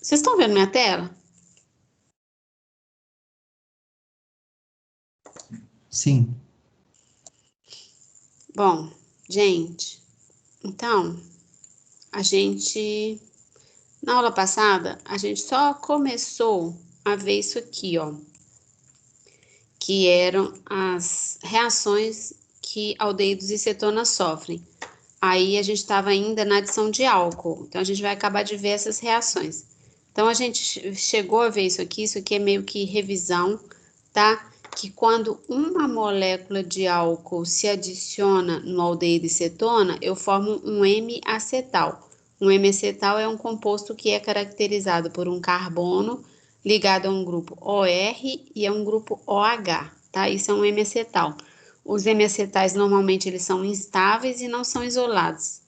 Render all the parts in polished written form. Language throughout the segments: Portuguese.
Vocês estão vendo minha tela? Sim. Bom, gente, então, na aula passada, a gente só começou a ver isso aqui, ó, que eram as reações que aldeídos e cetonas sofrem. Aí a gente estava ainda na adição de álcool, então a gente vai acabar de ver essas reações. Então a gente chegou a ver isso aqui é meio que revisão, tá? Que quando uma molécula de álcool se adiciona no aldeído e cetona, eu formo um M-acetal. Um M-acetal é um composto que é caracterizado por um carbono ligado a um grupo OR e a um grupo OH, tá? Isso é um M-acetal. Os M-acetais normalmente eles são instáveis e não são isolados,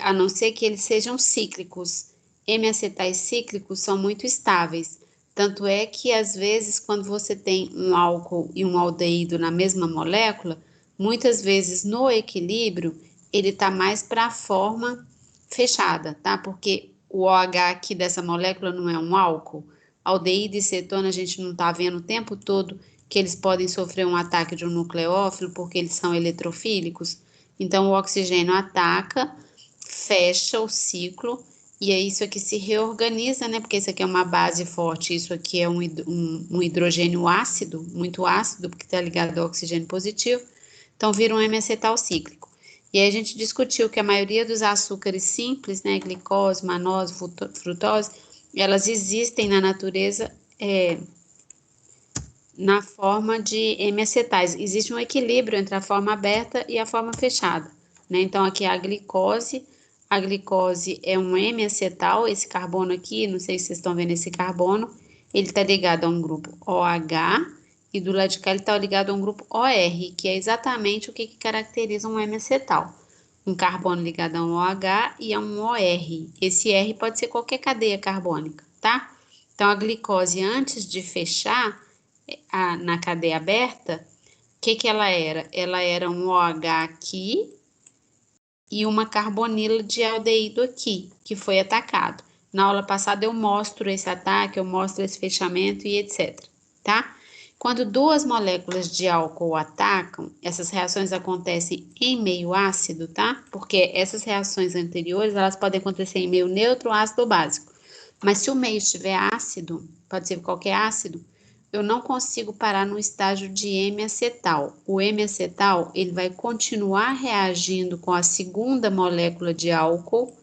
a não ser que eles sejam cíclicos. M-acetais cíclicos são muito estáveis. Tanto é que, às vezes, quando você tem um álcool e um aldeído na mesma molécula, muitas vezes no equilíbrio, ele está mais para a forma fechada, tá? Porque o OH aqui dessa molécula não é um álcool. Aldeído e cetona a gente não está vendo o tempo todo que eles podem sofrer um ataque de um nucleófilo porque eles são eletrofílicos. Então, o oxigênio ataca, fecha o ciclo e aí isso aqui se reorganiza, né? Porque isso aqui é uma base forte, isso aqui é um hidrogênio ácido, muito ácido, porque está ligado ao oxigênio positivo. Então, vira um M-acetal cíclico. E aí a gente discutiu que a maioria dos açúcares simples, né? Glicose, manose, frutose, elas existem na natureza na forma de M-acetais. Existe um equilíbrio entre a forma aberta e a forma fechada, né? Então, aqui é a glicose é um M-acetal, esse carbono aqui, não sei se vocês estão vendo esse carbono, ele está ligado a um grupo OH, e do lado de cá ele está ligado a um grupo OR, que é exatamente o que caracteriza um M-acetal. Um carbono ligado a um OH e a um OR. Esse R pode ser qualquer cadeia carbônica, tá? Então, a glicose, antes de fechar, na cadeia aberta, o que ela era? Ela era um OH aqui e uma carbonila de aldeído aqui, que foi atacado. Na aula passada eu mostro esse ataque, eu mostro esse fechamento e etc, tá? Quando duas moléculas de álcool atacam, essas reações acontecem em meio ácido, tá? Porque essas reações anteriores, elas podem acontecer em meio neutro, ácido ou básico. Mas se o meio estiver ácido, pode ser qualquer ácido, eu não consigo parar no estágio de M-acetal. O M-acetal, ele vai continuar reagindo com a segunda molécula de álcool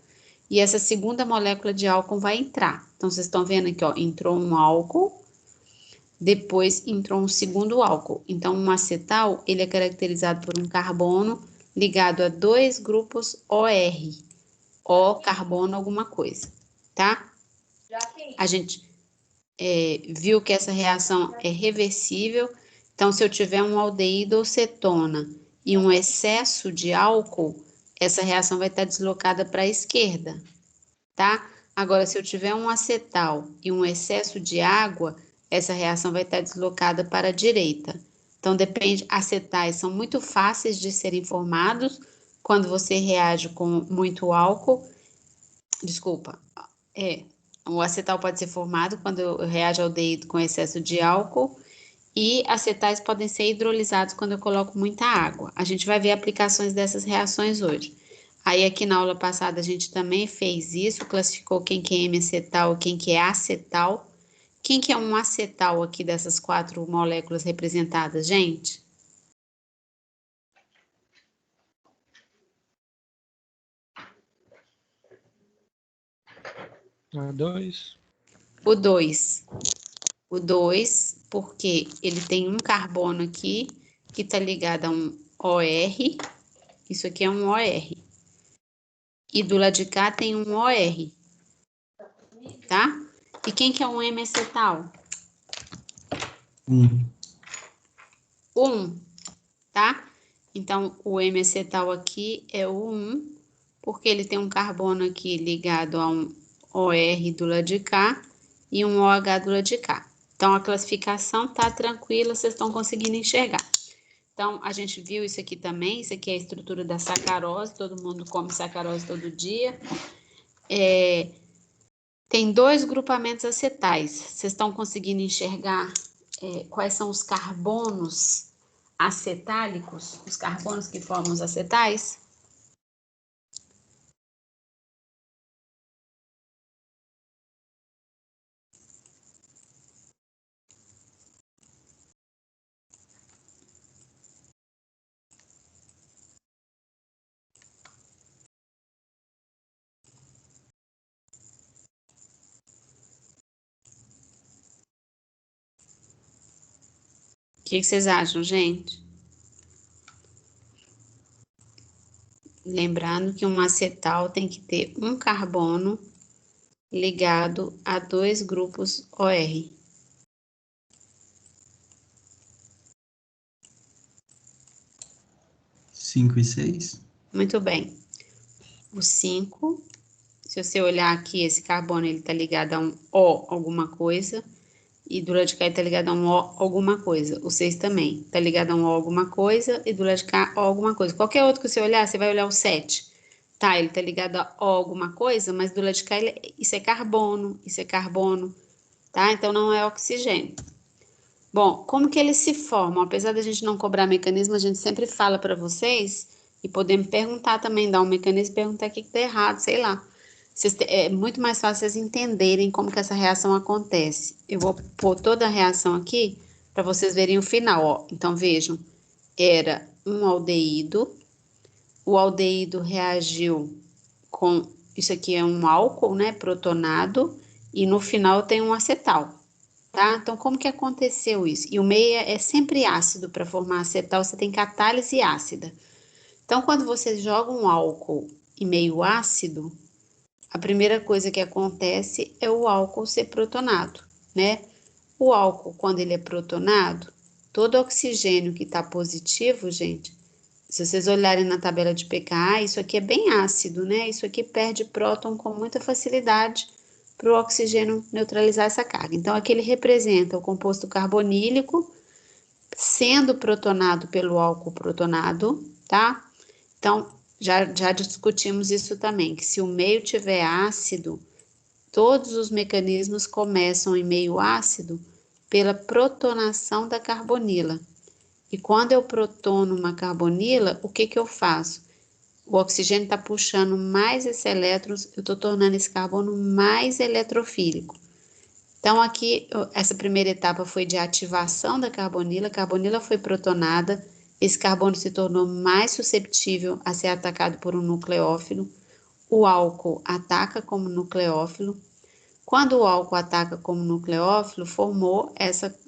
e essa segunda molécula de álcool vai entrar. Então, vocês estão vendo aqui, ó, entrou um álcool, depois entrou um segundo álcool. Então, um acetal, ele é caracterizado por um carbono ligado a dois grupos OR, O carbono alguma coisa, tá? A gente viu que essa reação é reversível. Então, se eu tiver um aldeído ou cetona e um excesso de álcool, essa reação vai estar deslocada para a esquerda, tá? Agora, se eu tiver um acetal e um excesso de água, essa reação vai estar deslocada para a direita. Então, depende, acetais são muito fáceis de serem formados quando você reage com muito álcool. Desculpa, o acetal pode ser formado quando eu reajo ao aldeído com excesso de álcool e acetais podem ser hidrolisados quando eu coloco muita água. A gente vai ver aplicações dessas reações hoje. Aí aqui na aula passada a gente também fez isso, classificou quem que é M-acetal e quem que é acetal. Quem que é um acetal aqui dessas 4 moléculas representadas, gente? A2. O 2. O 2, porque ele tem um carbono aqui que está ligado a um OR. Isso aqui é um OR. E do lado de cá tem um OR. Tá? E quem que é um M-acetal? 1. 1, tá? Então, o M-acetal aqui é o 1, porque ele tem um carbono aqui ligado a um OR do lado de cá e um OH do lado de cá. Então, a classificação tá tranquila, vocês estão conseguindo enxergar. Então, a gente viu isso aqui também, isso aqui é a estrutura da sacarose, todo mundo come sacarose todo dia. Tem dois grupamentos acetais. Vocês estão conseguindo enxergar quais são os carbonos acetálicos, os carbonos que formam os acetais? O que vocês acham, gente? Lembrando que um acetal tem que ter um carbono ligado a dois grupos OR. Cinco e 6. Muito bem. O 5, se você olhar aqui, esse carbono ele está ligado a um O alguma coisa, e do lado de cá ele está ligado a um O alguma coisa. O 6 também está ligado a um O alguma coisa, e do lado de cá O alguma coisa. Qualquer outro que você olhar, você vai olhar o 7. Tá, ele está ligado a O alguma coisa, mas do lado de cá isso é carbono, tá? Então não é oxigênio. Bom, como que eles se formam? Apesar da gente não cobrar mecanismo, a gente sempre fala para vocês e podemos perguntar também, dar um mecanismo e perguntar o que está errado, sei lá. É muito mais fácil vocês entenderem como que essa reação acontece. Eu vou pôr toda a reação aqui para vocês verem o final, ó. Então, vejam, era um aldeído, o aldeído reagiu com, isso aqui é um álcool, né, protonado, e no final tem um acetal. Tá? Então, como que aconteceu isso? E o meio é sempre ácido para formar acetal, você tem catálise ácida. Então, quando você joga um álcool em meio ácido, a primeira coisa que acontece é o álcool ser protonado, né? O álcool, quando ele é protonado, todo oxigênio que está positivo, gente, se vocês olharem na tabela de pKa, isso aqui é bem ácido, né? Isso aqui perde próton com muita facilidade para o oxigênio neutralizar essa carga. Então, aqui ele representa o composto carbonílico sendo protonado pelo álcool protonado, tá? Então, já discutimos isso também, que se o meio tiver ácido, todos os mecanismos começam em meio ácido pela protonação da carbonila. E quando eu protono uma carbonila, o que que eu faço? O oxigênio está puxando mais esses elétrons, eu estou tornando esse carbono mais eletrofílico. Então, aqui, essa primeira etapa foi de ativação da carbonila, a carbonila foi protonada, esse carbono se tornou mais suscetível a ser atacado por um nucleófilo, o álcool ataca como nucleófilo. Quando o álcool ataca como nucleófilo, formou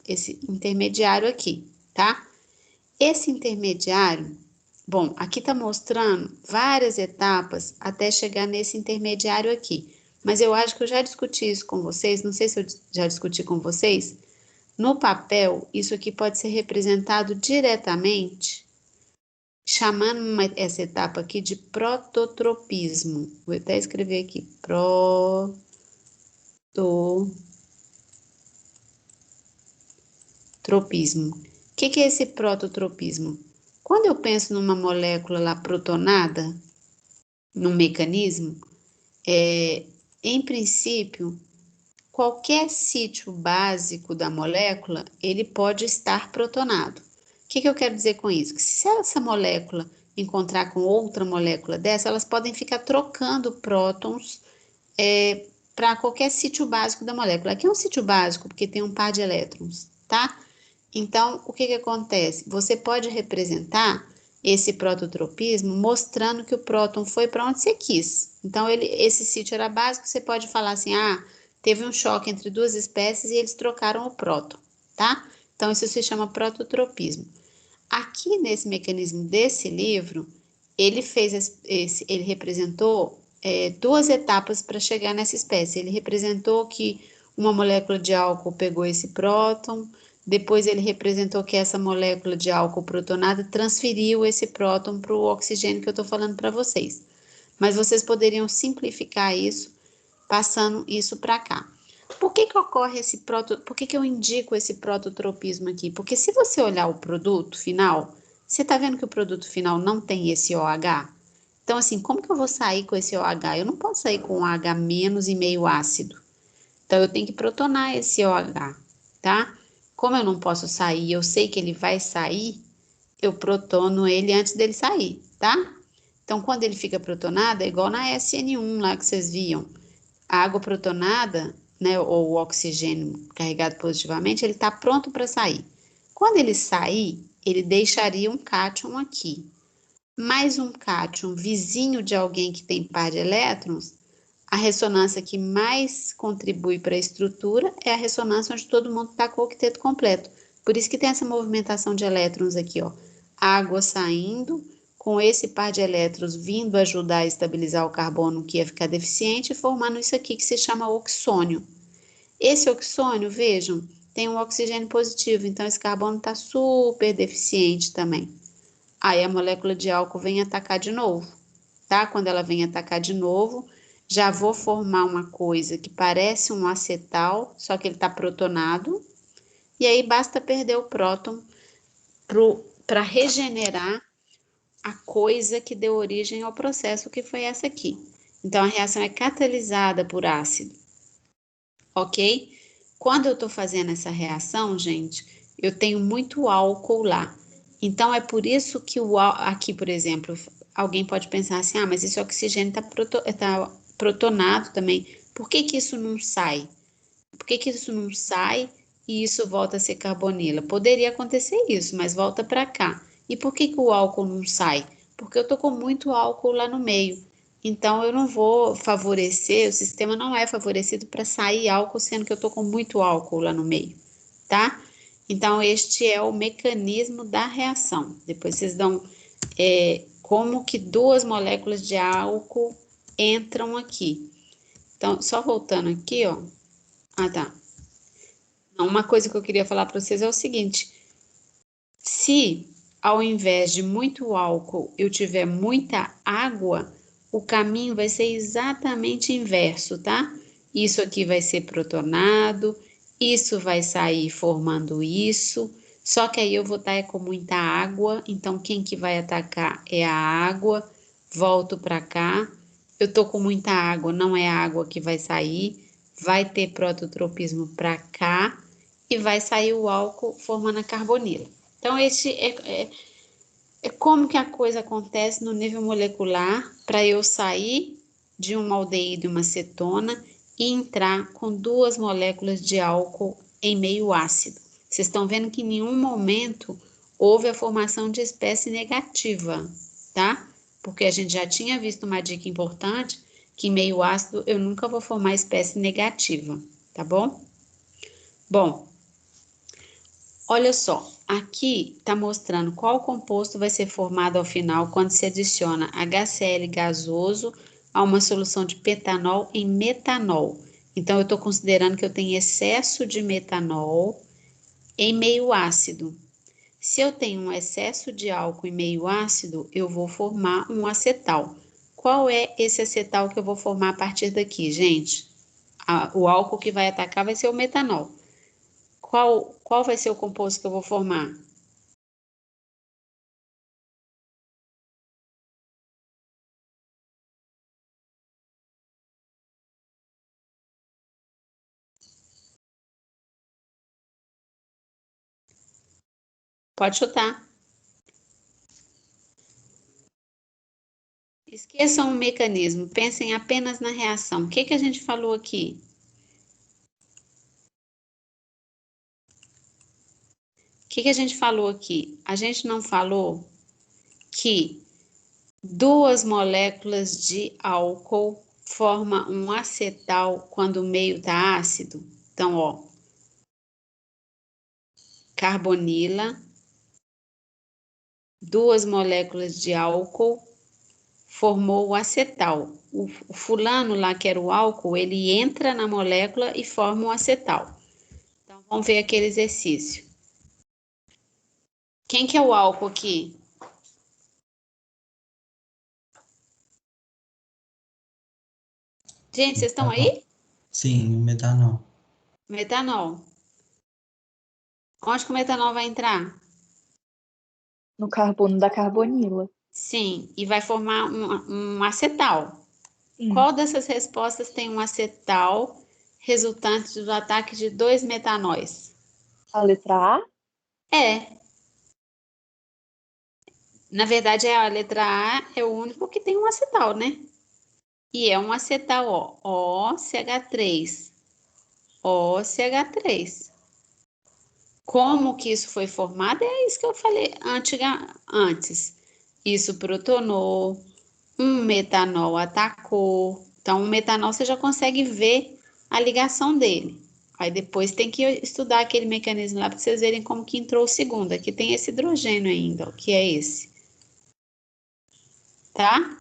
esse intermediário aqui, tá? Esse intermediário, bom, aqui está mostrando várias etapas até chegar nesse intermediário aqui. Mas eu acho que eu já discuti isso com vocês, não sei se eu já discuti com vocês. No papel, isso aqui pode ser representado diretamente, chamando essa etapa aqui de prototropismo. Vou até escrever aqui, prototropismo. O que é esse prototropismo? Quando eu penso numa molécula lá protonada, num mecanismo, em princípio, qualquer sítio básico da molécula, ele pode estar protonado. O que eu quero dizer com isso? Que se essa molécula encontrar com outra molécula dessa, elas podem ficar trocando prótons para qualquer sítio básico da molécula. Aqui é um sítio básico, porque tem um par de elétrons, tá? Então, o que acontece? Você pode representar esse prototropismo mostrando que o próton foi para onde você quis. Então, esse sítio era básico, você pode falar assim, teve um choque entre duas espécies e eles trocaram o próton, tá? Então, isso se chama prototropismo. Aqui nesse mecanismo desse livro, ele ele representou duas etapas para chegar nessa espécie. Ele representou que uma molécula de álcool pegou esse próton, depois ele representou que essa molécula de álcool protonada transferiu esse próton para o oxigênio que eu estou falando para vocês. Mas vocês poderiam simplificar isso, passando isso para cá. Por que ocorre por que eu indico esse prototropismo aqui? Porque se você olhar o produto final, você está vendo que o produto final não tem esse OH? Então, assim, como que eu vou sair com esse OH? Eu não posso sair com um H- e meio ácido. Então, eu tenho que protonar esse OH, tá? Como eu não posso sair, eu sei que ele vai sair, eu protono ele antes dele sair, tá? Então, quando ele fica protonado, é igual na SN1 lá que vocês viam. A água protonada, né, ou o oxigênio carregado positivamente, ele está pronto para sair. Quando ele sair, ele deixaria um cátion aqui. Mais um cátion vizinho de alguém que tem par de elétrons, a ressonância que mais contribui para a estrutura é a ressonância onde todo mundo está com o octeto completo. Por isso que tem essa movimentação de elétrons aqui, ó. Água saindo, com esse par de elétrons vindo ajudar a estabilizar o carbono que ia ficar deficiente, formando isso aqui que se chama oxônio. Esse oxônio, vejam, tem um oxigênio positivo, então esse carbono está super deficiente também. Aí a molécula de álcool vem atacar de novo, tá? Quando ela vem atacar de novo, já vou formar uma coisa que parece um acetal, só que ele está protonado, e aí basta perder o próton para regenerar a coisa que deu origem ao processo, que foi essa aqui. Então, a reação é catalisada por ácido, ok? Quando eu estou fazendo essa reação, gente, eu tenho muito álcool lá. Então, é por isso que aqui, por exemplo, alguém pode pensar assim, ah, mas esse oxigênio está protonado também. Por que que isso não sai? Por que que isso não sai e isso volta a ser carbonila? Poderia acontecer isso, mas volta para cá. E por que que o álcool não sai? Porque eu estou com muito álcool lá no meio. Então, eu não vou favorecer, o sistema não é favorecido para sair álcool, sendo que eu estou com muito álcool lá no meio, tá? Então, este é o mecanismo da reação. Depois vocês dão como que duas moléculas de álcool entram aqui. Então, só voltando aqui, ó. Ah, tá. Uma coisa que eu queria falar para vocês é o seguinte: se ao invés de muito álcool eu tiver muita água, o caminho vai ser exatamente inverso, tá? Isso aqui vai ser protonado, isso vai sair formando isso, só que aí eu vou estar com muita água, então quem que vai atacar é a água, volto para cá, eu tô com muita água, não é a água que vai sair, vai ter prototropismo para cá e vai sair o álcool formando a carbonila. Então, esse é como que a coisa acontece no nível molecular para eu sair de um aldeído e uma cetona e entrar com duas moléculas de álcool em meio ácido. Vocês estão vendo que em nenhum momento houve a formação de espécie negativa, tá? Porque a gente já tinha visto uma dica importante, que em meio ácido eu nunca vou formar espécie negativa, tá bom? Bom, olha só, aqui está mostrando qual composto vai ser formado ao final quando se adiciona HCl gasoso a uma solução de petanol em metanol. Então, eu estou considerando que eu tenho excesso de metanol em meio ácido. Se eu tenho um excesso de álcool em meio ácido, eu vou formar um acetal. Qual é esse acetal que eu vou formar a partir daqui, gente? O álcool que vai atacar vai ser o metanol. Qual vai ser o composto que eu vou formar? Pode chutar. Esqueçam o mecanismo, pensem apenas na reação. O que que a gente falou aqui? O que que a gente falou aqui? A gente não falou que duas moléculas de álcool formam um acetal quando o meio está ácido? Então, ó, carbonila, duas moléculas de álcool formou o acetal. O fulano lá, que era o álcool, ele entra na molécula e forma o acetal. Então, vamos ver aquele exercício. Quem que é o álcool aqui? Gente, vocês estão Metanol. aí? Sim, metanol. Metanol. Onde que o metanol vai entrar? No carbono da carbonila. Sim, e vai formar um acetal. Sim. Qual dessas respostas tem um acetal resultantes do ataque de 2 metanóis? A letra A? É. Na verdade, a letra A é o único que tem um acetal, né? E é um acetal, ó, OCH3. OCH3. Como que isso foi formado? É isso que eu falei antes. Isso protonou, um metanol atacou. Então, o metanol você já consegue ver a ligação dele. Aí depois tem que estudar aquele mecanismo lá para vocês verem como que entrou o segundo. Aqui tem esse hidrogênio ainda, ó, que é esse. Tá?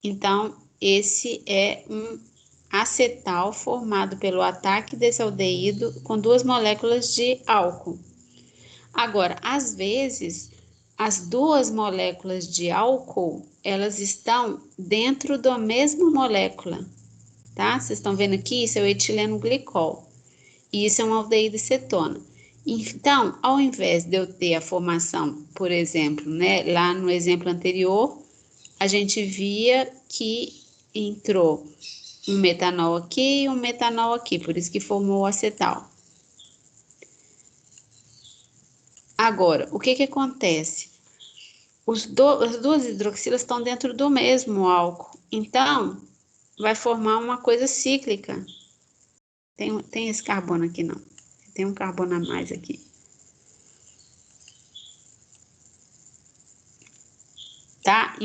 Então, esse é um acetal formado pelo ataque desse aldeído com 2 moléculas de álcool. Agora, às vezes, as 2 moléculas de álcool, elas estão dentro da mesma molécula, tá? Vocês estão vendo aqui, isso é o etileno glicol. E isso é um aldeído cetona. Então, ao invés de eu ter a formação, por exemplo, né, lá no exemplo anterior, a gente via que entrou um metanol aqui e um metanol aqui, por isso que formou o acetal. Agora, o que acontece? As 2 hidroxilas estão dentro do mesmo álcool, então vai formar uma coisa cíclica. Tem esse carbono aqui não, tem um carbono a mais aqui. Tá?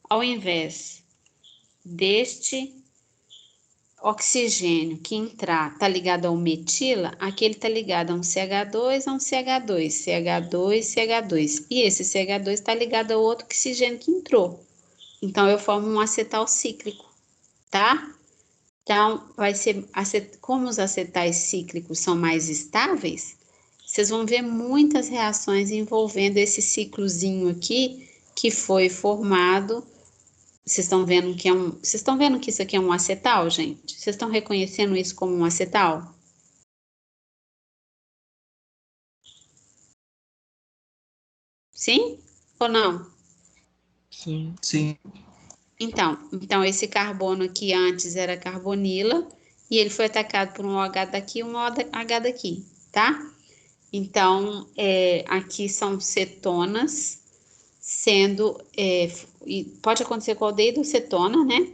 Ao invés deste oxigênio que entrar tá ligado ao metila, aqui ele tá ligado a um CH2, a um CH2, CH2, CH2. E esse CH2 está ligado ao outro oxigênio que entrou. Então, eu formo um acetal cíclico, tá? Então, vai ser, como os acetais cíclicos são mais estáveis, vocês vão ver muitas reações envolvendo esse ciclozinho aqui, que foi formado. Vocês estão vendo que vocês estão vendo que isso aqui é um acetal, gente? Vocês estão reconhecendo isso como um acetal? Sim ou não? Sim. Sim. Então esse carbono aqui antes era carbonila e ele foi atacado por um OH daqui e um OH daqui, tá? Então, aqui são cetonas sendo, e pode acontecer com aldeído cetona, né?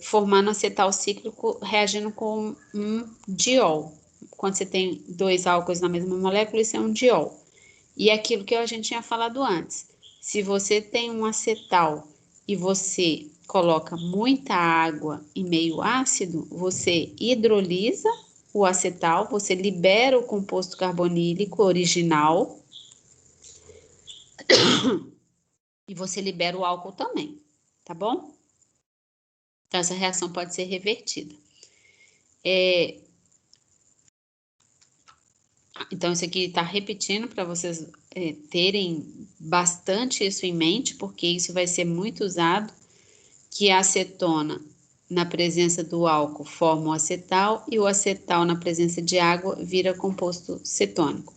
Formando acetal cíclico reagindo com um diol. Quando você tem 2 álcools na mesma molécula, isso é um diol. E aquilo que a gente tinha falado antes, se você tem um acetal e você coloca muita água e meio ácido, você hidrolisa o acetal, você libera o composto carbonílico original e você libera o álcool também, tá bom? Então, essa reação pode ser revertida. Então, isso aqui está repetindo para vocês terem bastante isso em mente, porque isso vai ser muito usado, que a acetona, na presença do álcool, forma o acetal, e o acetal, na presença de água, vira composto cetônico.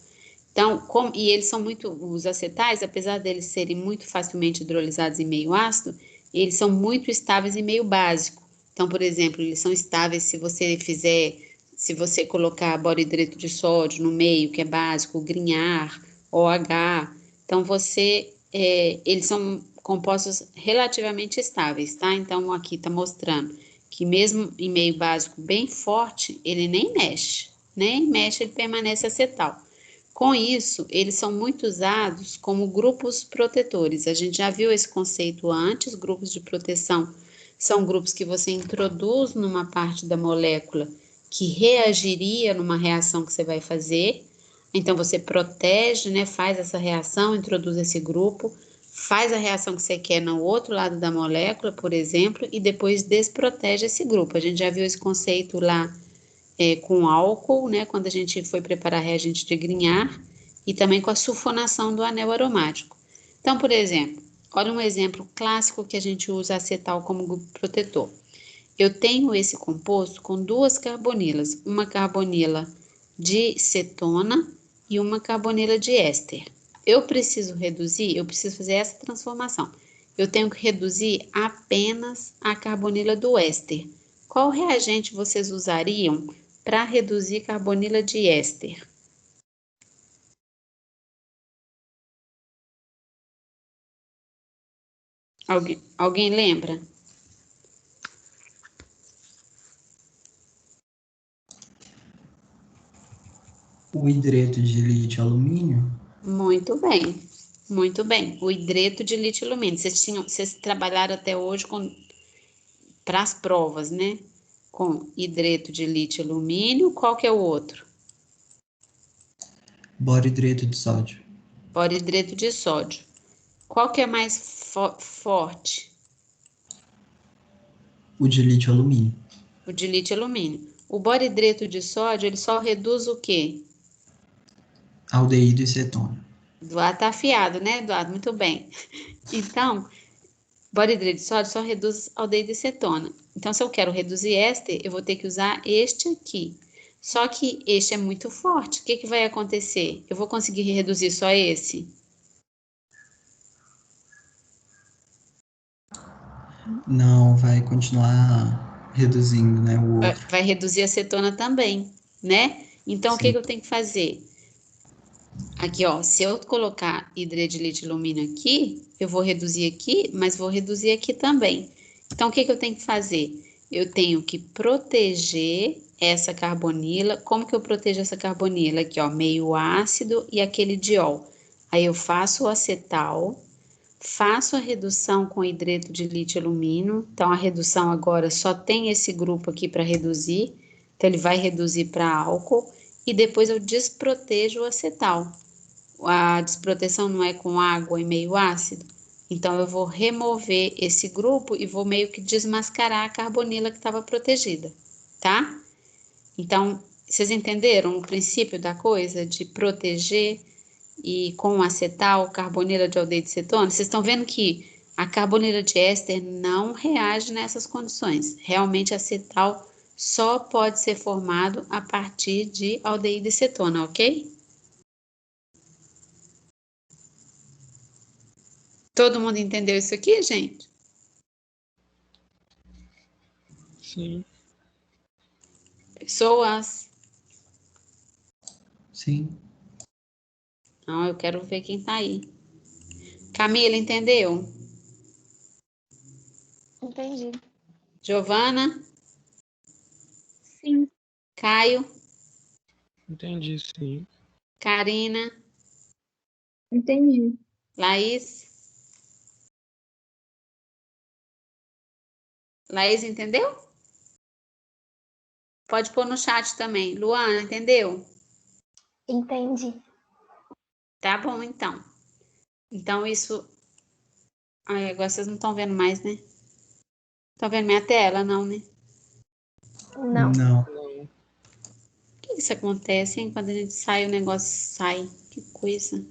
Então, e eles são os acetais, apesar deles serem muito facilmente hidrolisados em meio ácido, eles são muito estáveis em meio básico. Então, por exemplo, eles são estáveis se você colocar borohidreto de sódio no meio, que é básico, grinhar, OH. Então, eles são compostos relativamente estáveis, tá? Então, aqui está mostrando que mesmo em meio básico bem forte, ele nem mexe, ele permanece acetal. Com isso, eles são muito usados como grupos protetores. A gente já viu esse conceito antes, grupos de proteção são grupos que você introduz numa parte da molécula que reagiria numa reação que você vai fazer. Então, você protege, né, faz essa reação, introduz esse grupo, faz a reação que você quer no outro lado da molécula, por exemplo, e depois desprotege esse grupo. A gente já viu esse conceito lá com álcool, né, quando a gente foi preparar reagente de Grignard, e também com a sulfonação do anel aromático. Então, por exemplo, olha um exemplo clássico que a gente usa acetal como grupo protetor. Eu tenho esse composto com 2 carbonilas, uma carbonila de cetona e uma carbonila de éster. Eu preciso fazer essa transformação. Eu tenho que reduzir apenas a carbonila do éster. Qual reagente vocês usariam para reduzir carbonila de éster? Alguém lembra? O hidreto de lítio-alumínio? Muito bem, muito bem. O hidreto de lítio-alumínio. Vocês trabalharam até hoje para as provas, né? Com hidreto de lítio-alumínio. Qual que é o outro? Boro-hidreto de sódio? Boro-hidreto de sódio. Qual que é mais forte? O de lítio-alumínio? O de lítio-alumínio. O boro-hidreto de sódio, ele só reduz o quê? Aldeído e cetona? Eduardo tá afiado, né, Eduardo? Muito bem. Então, boro-hidreto de sódio só reduz aldeído e cetona. Então, se eu quero reduzir éster, eu vou ter que usar este aqui. Só que este é muito forte. O que que vai acontecer? Eu vou conseguir reduzir só esse? Não, vai continuar reduzindo, né, o outro. Vai reduzir a cetona também, né? Então, o que Sim. que eu tenho que fazer? Aqui, ó, se eu colocar hidreto de lítio-alumínio aqui, eu vou reduzir aqui, mas vou reduzir aqui também. Então, o que que eu tenho que fazer? Eu tenho que proteger essa carbonila. Como que eu protejo essa carbonila? Aqui, ó, meio ácido e aquele diol. Aí eu faço o acetal, faço a redução com hidreto de lítio-alumínio. Então, a redução agora só tem esse grupo aqui para reduzir. Então, ele vai reduzir para álcool. E depois eu desprotejo o acetal. A desproteção não é com água e meio ácido. Então, eu vou remover esse grupo e vou meio que desmascarar a carbonila que estava protegida, tá? Então, vocês entenderam o princípio da coisa de proteger e com acetal, carbonila de aldeído de cetona? Vocês estão vendo que a carbonila de éster não reage nessas condições. Realmente, acetal só pode ser formado a partir de aldeído de cetona, ok? Todo mundo entendeu isso aqui, gente? Sim. Pessoas? Sim. Não, eu quero ver quem tá aí. Camila, entendeu? Entendi. Giovana? Sim. Caio? Entendi, sim. Karina? Entendi. Laís? Laís, entendeu? Pode pôr no chat também. Luana, entendeu? Entendi. Tá bom, então. Então, isso... Ai, agora vocês não estão vendo mais, né? Estão vendo minha tela? Não, né? Não. Não. Não. Por que isso acontece, hein? Quando a gente sai, o negócio sai. Que coisa.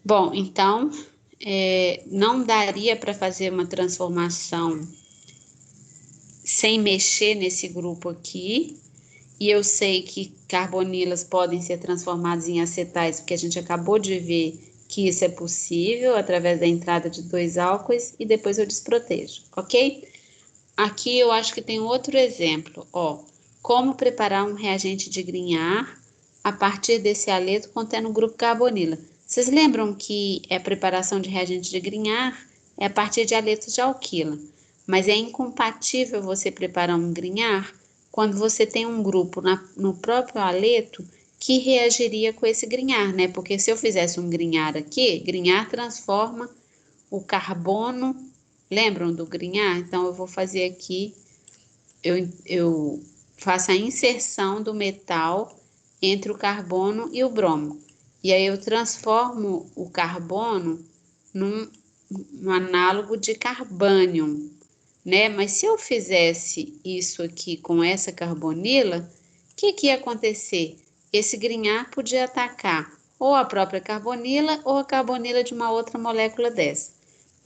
Bom, então, não daria para fazer uma transformação sem mexer nesse grupo aqui. E eu sei que carbonilas podem ser transformadas em acetais, porque a gente acabou de ver que isso é possível através da entrada de 2 álcoois e depois eu desprotejo, ok? Aqui eu acho que tem outro exemplo, ó. Como preparar um reagente de Grignard a partir desse haleto contendo o grupo carbonila. Vocês lembram que a preparação de reagente de Grignard é a partir de haletos de alquila, mas é incompatível você preparar um Grignard quando você tem um grupo no próprio haleto que reagiria com esse Grignard, né? Porque se eu fizesse um Grignard aqui, Grignard transforma o carbono. Lembram do Grignard? Então, eu vou fazer aqui, eu faço a inserção do metal entre o carbono e o bromo. E aí eu transformo o carbono num análogo de carbânium, né? Mas se eu fizesse isso aqui com essa carbonila, o que que ia acontecer? Esse Grignard podia atacar ou a própria carbonila ou a carbonila de uma outra molécula dessa.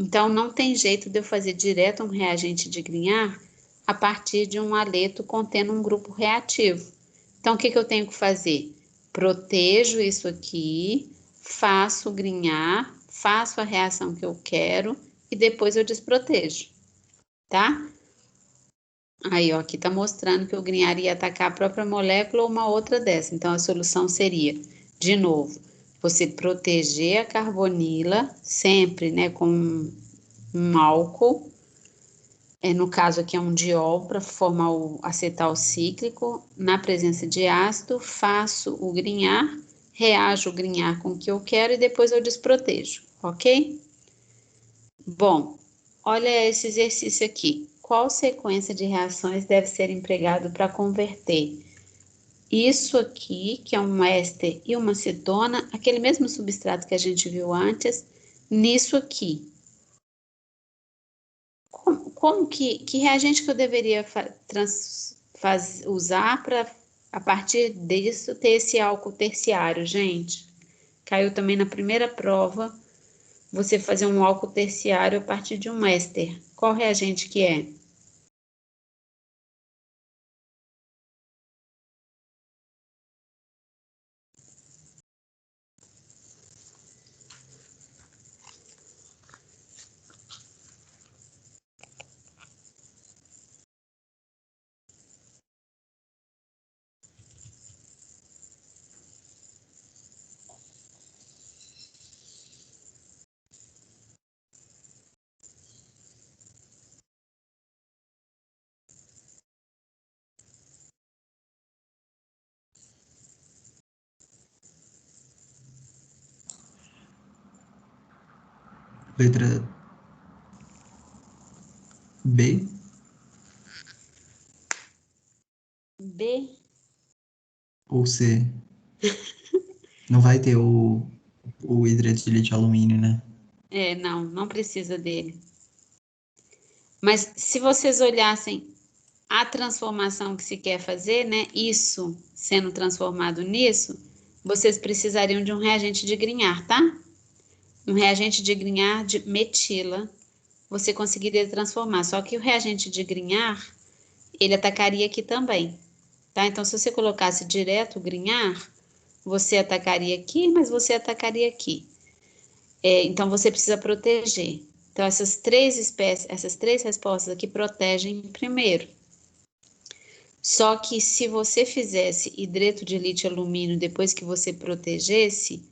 Então, não tem jeito de eu fazer direto um reagente de Grignard a partir de um haleto contendo um grupo reativo. Então, o que que eu tenho que fazer? Protejo isso aqui, faço o Grignard, faço a reação que eu quero e depois eu desprotejo. tá? Aí, ó, aqui tá mostrando que o grinhar ia atacar a própria molécula ou uma outra dessa. Então, a solução seria, de novo, você proteger a carbonila, sempre, né, com um álcool. No caso aqui é um diol para formar o acetal cíclico. Na presença de ácido, faço o grinhar, reajo o grinhar com o que eu quero e depois eu desprotejo, ok? Bom, olha esse exercício aqui. Qual sequência de reações deve ser empregado para converter isso aqui, que é um éster e uma cetona, aquele mesmo substrato que a gente viu antes, nisso aqui? Como que reagente que eu deveria usar para, a partir disso, ter esse álcool terciário, gente? Caiu também na primeira prova, você fazer um álcool terciário a partir de um éster. Qual reagente que é? Letra B. B? Ou C? Não vai ter o hidreto de lítio alumínio, né? Não precisa dele. Mas se vocês olhassem a transformação que se quer fazer, né? Isso sendo transformado nisso, vocês precisariam de um reagente de Grignard, tá? Um reagente de Grignard de metila, você conseguiria transformar. Só que o reagente de Grignard, ele atacaria aqui também, tá? Então, se você colocasse direto o Grignard, você atacaria aqui, mas você atacaria aqui. Então, você precisa proteger. Então, essas três espécies, essas três respostas aqui protegem primeiro. Só que se você fizesse hidreto de lítio alumínio depois que você protegesse,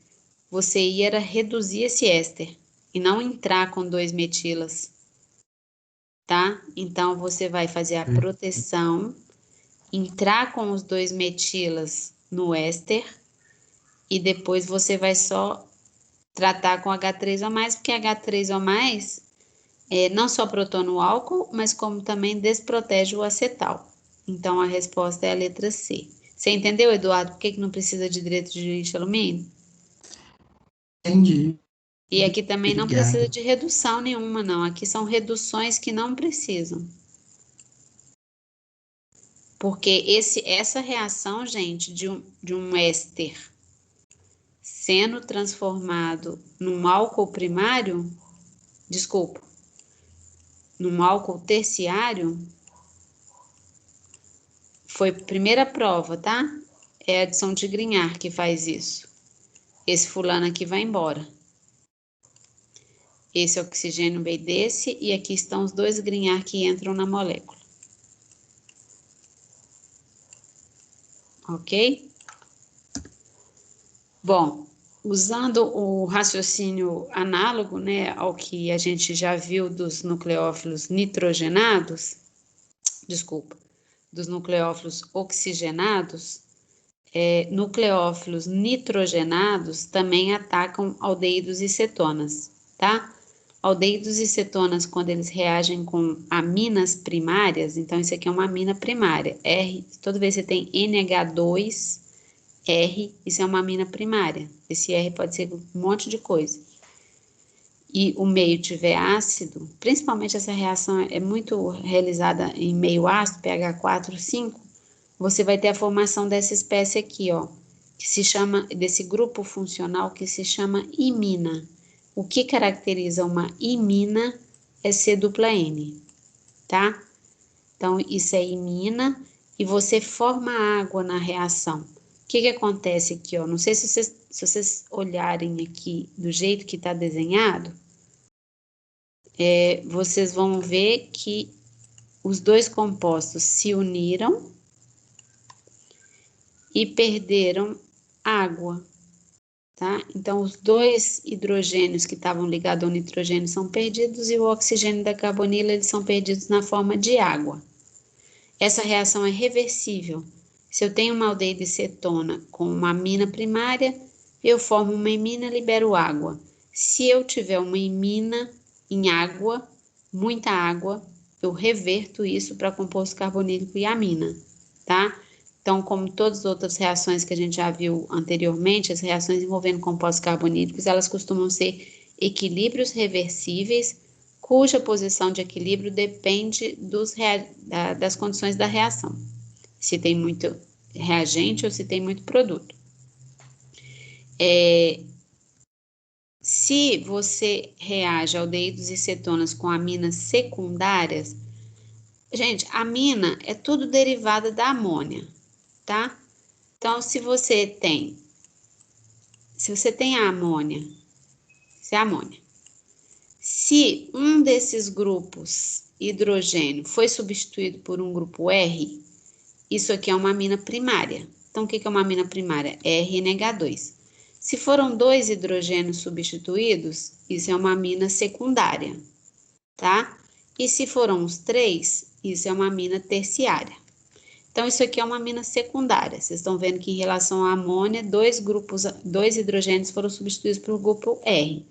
você ia reduzir esse éster e não entrar com 2 metilas, tá? Então, você vai fazer a proteção, entrar com os 2 metilas no éster e depois você vai só tratar com H3O+, porque H3O+, não só protona o álcool, mas como também desprotege o acetal. Então, a resposta é a letra C. Você entendeu, Eduardo, por que não precisa de hidreto de lítio alumínio? Entendi. E aqui também não precisa Obrigado. de redução nenhuma, não. Aqui são reduções que não precisam. Porque essa reação, gente, de um éster sendo transformado num álcool primário, desculpa, num álcool terciário, foi primeira prova, tá? É a adição de Grignard que faz isso. Esse fulano aqui vai embora. Esse oxigênio veio desse, e aqui estão os 2 Grignard que entram na molécula. Ok? Bom, usando o raciocínio análogo, né, ao que a gente já viu dos nucleófilos nitrogenados, desculpa, dos nucleófilos oxigenados, nucleófilos nitrogenados também atacam aldeídos e cetonas, tá? Aldeídos e cetonas, quando eles reagem com aminas primárias, então isso aqui é uma amina primária, R, toda vez que você tem NH2, R, isso é uma amina primária, esse R pode ser um monte de coisa. E o meio tiver ácido, principalmente essa reação é muito realizada em meio ácido, pH 4, 5, você vai ter a formação dessa espécie aqui, ó, que se chama, desse grupo funcional que se chama imina. O que caracteriza uma imina é C-dupla-N, tá? Então, isso é imina e você forma água na reação. O que acontece aqui, ó? Não sei se vocês olharem aqui do jeito que está desenhado, vocês vão ver que os dois compostos se uniram e perderam água, tá? Então, os dois hidrogênios que estavam ligados ao nitrogênio são perdidos e o oxigênio da carbonila, eles são perdidos na forma de água. Essa reação é reversível. Se eu tenho uma aldeído de cetona com uma amina primária, eu formo uma imina e libero água. Se eu tiver uma imina em água, muita água, eu reverto isso para composto carbonílico e amina, tá? Então, como todas as outras reações que a gente já viu anteriormente, as reações envolvendo compostos carbonílicos, elas costumam ser equilíbrios reversíveis, cuja posição de equilíbrio depende das condições da reação. Se tem muito reagente ou se tem muito produto. Se você reage aldeídos e cetonas com aminas secundárias, gente, amina é tudo derivada da amônia, tá? Então, se você tem a amônia, isso é amônia. Se um desses grupos hidrogênio foi substituído por um grupo R, isso aqui é uma amina primária. Então, o que é uma amina primária? RNH2. Se foram 2 hidrogênios substituídos, isso é uma amina secundária, tá? E se foram os 3, isso é uma amina terciária. Então, isso aqui é uma amina secundária. Vocês estão vendo que em relação à amônia, 2 hidrogênios foram substituídos pelo grupo R.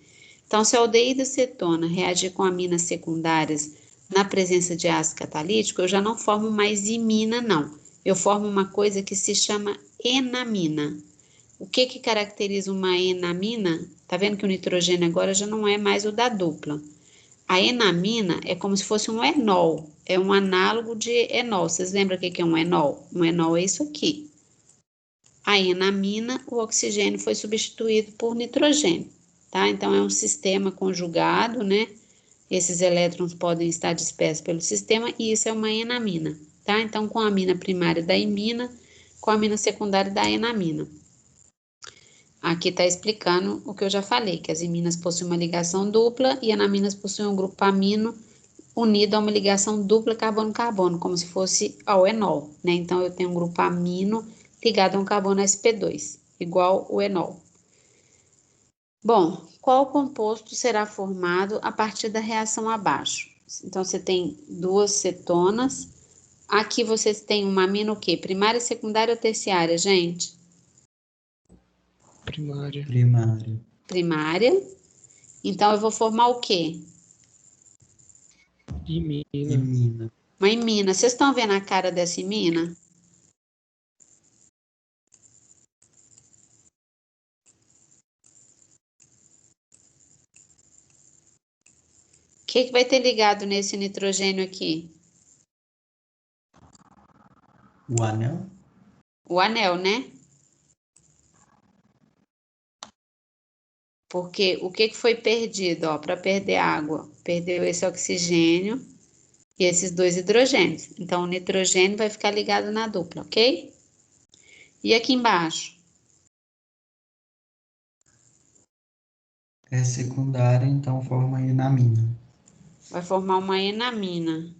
Então, se a aldeído cetona reagir com aminas secundárias na presença de ácido catalítico, eu já não formo mais imina, não. Eu formo uma coisa que se chama enamina. O que caracteriza uma enamina? Tá vendo que o nitrogênio agora já não é mais o da dupla. A enamina é como se fosse um enol, é um análogo de enol. Vocês lembram o que é um enol? Um enol é isso aqui. A enamina, o oxigênio foi substituído por nitrogênio, tá? Então, é um sistema conjugado, né? Esses elétrons podem estar dispersos pelo sistema e isso é uma enamina, tá? Então, com a amina primária da imina, com a amina secundária da enamina. Aqui está explicando o que eu já falei, que as iminas possuem uma ligação dupla e enaminas possuem um grupo amino unido a uma ligação dupla carbono-carbono, como se fosse ao enol, né? Então, eu tenho um grupo amino ligado a um carbono sp2, igual o enol. Bom, qual composto será formado a partir da reação abaixo? Então, você tem 2 cetonas. Aqui vocês têm uma amina o quê? Primária, secundária ou terciária, gente? Primária. Primária. Então, eu vou formar o quê? Imina. Uma imina. Vocês estão vendo a cara dessa imina? O que vai ter ligado nesse nitrogênio aqui? O anel? O anel, né? Porque o que foi perdido, ó, para perder água? Perdeu esse oxigênio e esses 2 hidrogênios. Então, o nitrogênio vai ficar ligado na dupla, ok? E aqui embaixo? É secundária, então forma enamina. Vai formar uma enamina.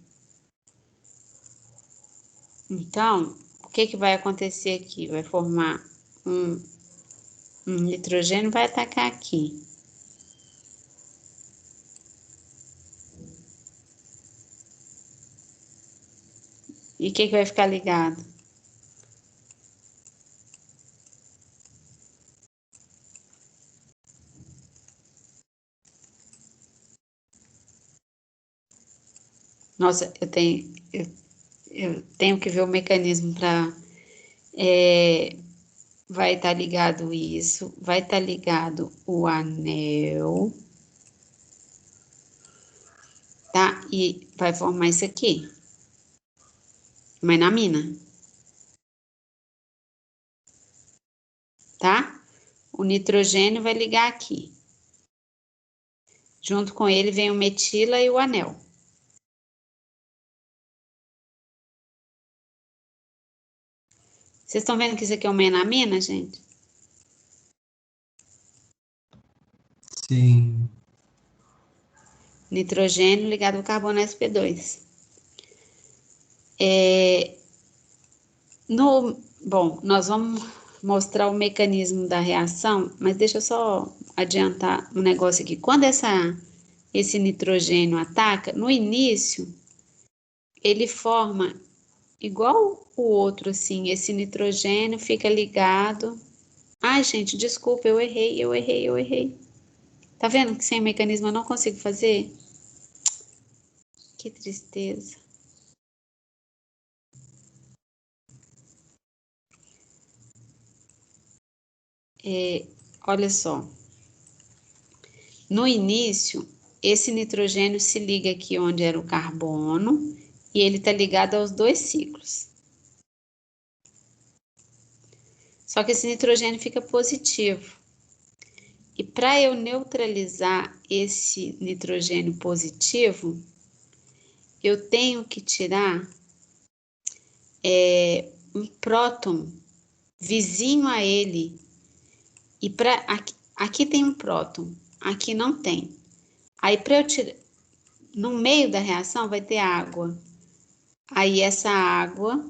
Então, o que vai acontecer aqui? Vai formar um nitrogênio, vai atacar aqui. E o que vai ficar ligado? Nossa, eu tenho que ver o mecanismo para... vai estar ligado isso, vai estar ligado o anel, tá? E vai formar isso aqui, uma enamina, tá? O nitrogênio vai ligar aqui. Junto com ele vem o metila e o anel. Vocês estão vendo que isso aqui é uma enamina, gente? Sim. Nitrogênio ligado ao carbono sp2. Bom, nós vamos mostrar o mecanismo da reação, mas deixa eu só adiantar um negócio aqui. Quando esse nitrogênio ataca, no início, ele forma igual o outro, assim, esse nitrogênio fica ligado. Ai, gente, desculpa, eu errei. Tá vendo que sem mecanismo eu não consigo fazer? Que tristeza. Olha só. No início, esse nitrogênio se liga aqui onde era o carbono e ele está ligado aos dois ciclos. Só que esse nitrogênio fica positivo. E para eu neutralizar esse nitrogênio positivo, eu tenho que tirar um próton vizinho a ele. E aqui tem um próton, aqui não tem. Aí para eu tirar, no meio da reação vai ter água. Aí essa água,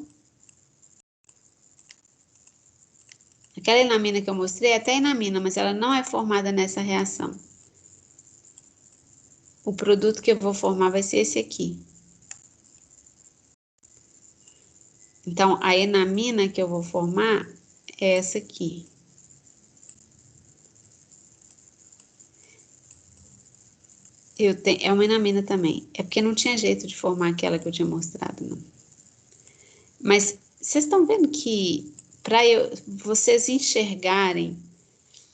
aquela enamina que eu mostrei é até enamina, mas ela não é formada nessa reação. O produto que eu vou formar vai ser esse aqui. Então, a enamina que eu vou formar é essa aqui. É uma enamina também. É porque não tinha jeito de formar aquela que eu tinha mostrado, não. Mas vocês estão vendo que para vocês enxergarem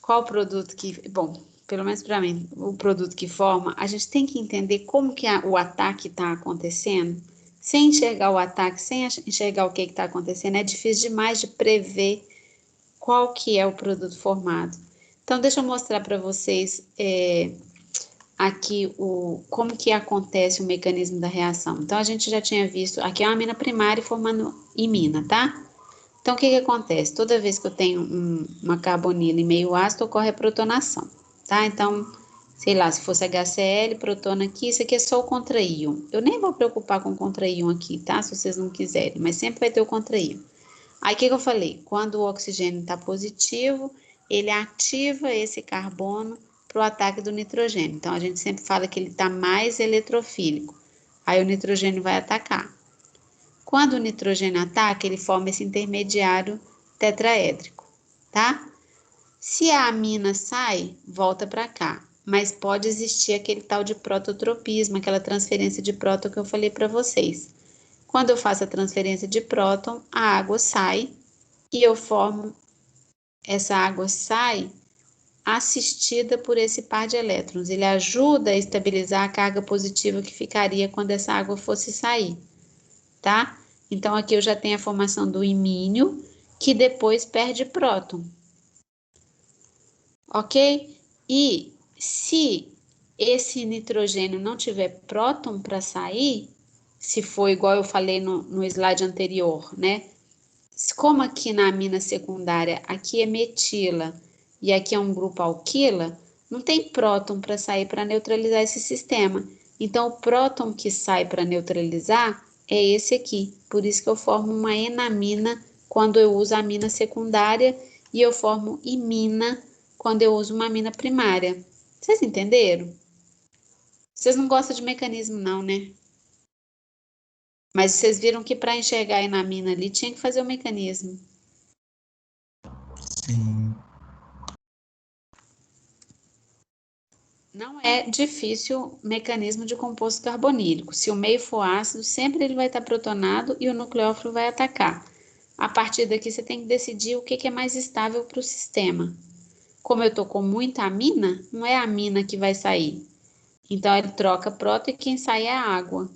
qual produto que... Bom, pelo menos para mim, o produto que forma, a gente tem que entender como que o ataque está acontecendo. Sem enxergar o ataque, sem enxergar o que está acontecendo, é difícil demais de prever qual que é o produto formado. Então, deixa eu mostrar para vocês aqui como que acontece o mecanismo da reação. Então, a gente já tinha visto, aqui é uma amina primária formando imina, tá? Então, o que que acontece? Toda vez que eu tenho uma carbonila em meio ácido, ocorre a protonação, tá? Então, sei lá, se fosse HCl, protona aqui, isso aqui é só o contraíon. Eu nem vou preocupar com o contraíon aqui, tá? Se vocês não quiserem, mas sempre vai ter o contraíon. Aí, o que eu falei? Quando o oxigênio está positivo, ele ativa esse carbono para o ataque do nitrogênio. Então, a gente sempre fala que ele está mais eletrofílico. Aí, o nitrogênio vai atacar. Quando o nitrogênio ataca, ele forma esse intermediário tetraédrico, tá? Se a amina sai, volta para cá. Mas pode existir aquele tal de prototropismo, aquela transferência de próton que eu falei para vocês. Quando eu faço a transferência de próton, a água sai e eu formo, essa água sai assistida por esse par de elétrons. Ele ajuda a estabilizar a carga positiva que ficaria quando essa água fosse sair, tá? Então, aqui eu já tenho a formação do imínio, que depois perde próton. Ok? E se esse nitrogênio não tiver próton para sair, se for igual eu falei no slide anterior, né? Como aqui na amina secundária, aqui é metila e aqui é um grupo alquila, não tem próton para sair para neutralizar esse sistema. Então, o próton que sai para neutralizar é esse aqui. Por isso que eu formo uma enamina quando eu uso a amina secundária e eu formo imina quando eu uso uma amina primária. Vocês entenderam? Vocês não gostam de mecanismo não, né? Mas vocês viram que para enxergar a enamina ali tinha que fazer o mecanismo. Sim. Não é difícil o mecanismo de composto carbonílico. Se o meio for ácido, sempre ele vai estar protonado e o nucleófilo vai atacar. A partir daqui você tem que decidir o que é mais estável para o sistema. Como eu estou com muita amina, não é a amina que vai sair. Então ele troca próton e quem sai é a água.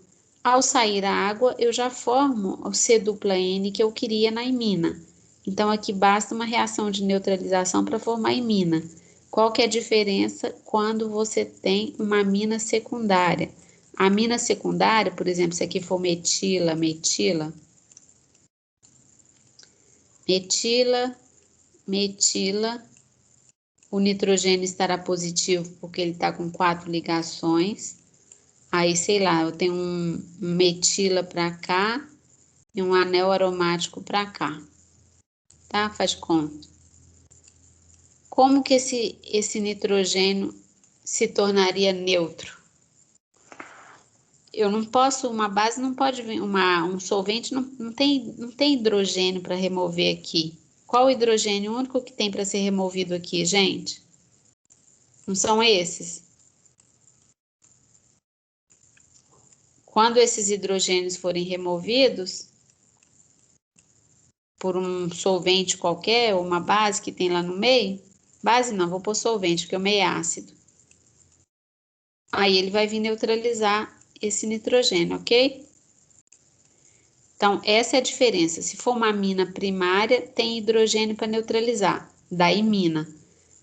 Ao sair a água, eu já formo o C-N que eu queria na imina. Então aqui basta uma reação de neutralização para formar imina. Qual que é a diferença quando você tem uma amina secundária? A amina secundária, por exemplo, se aqui for metila, o nitrogênio estará positivo porque ele está com 4 ligações. Aí, sei lá, eu tenho um metila para cá e um anel aromático para cá, tá? Faz de conta. Como que esse nitrogênio se tornaria neutro? Eu não posso, uma base não pode vir, um solvente não tem hidrogênio para remover aqui. Qual o hidrogênio único que tem para ser removido aqui, gente? Não são esses? Quando esses hidrogênios forem removidos por um solvente qualquer, ou uma base que tem lá no meio, base não, vou pôr solvente, porque o meio é ácido. Aí ele vai vir neutralizar esse nitrogênio, ok? Então, essa é a diferença. Se for uma amina primária, tem hidrogênio para neutralizar, da imina.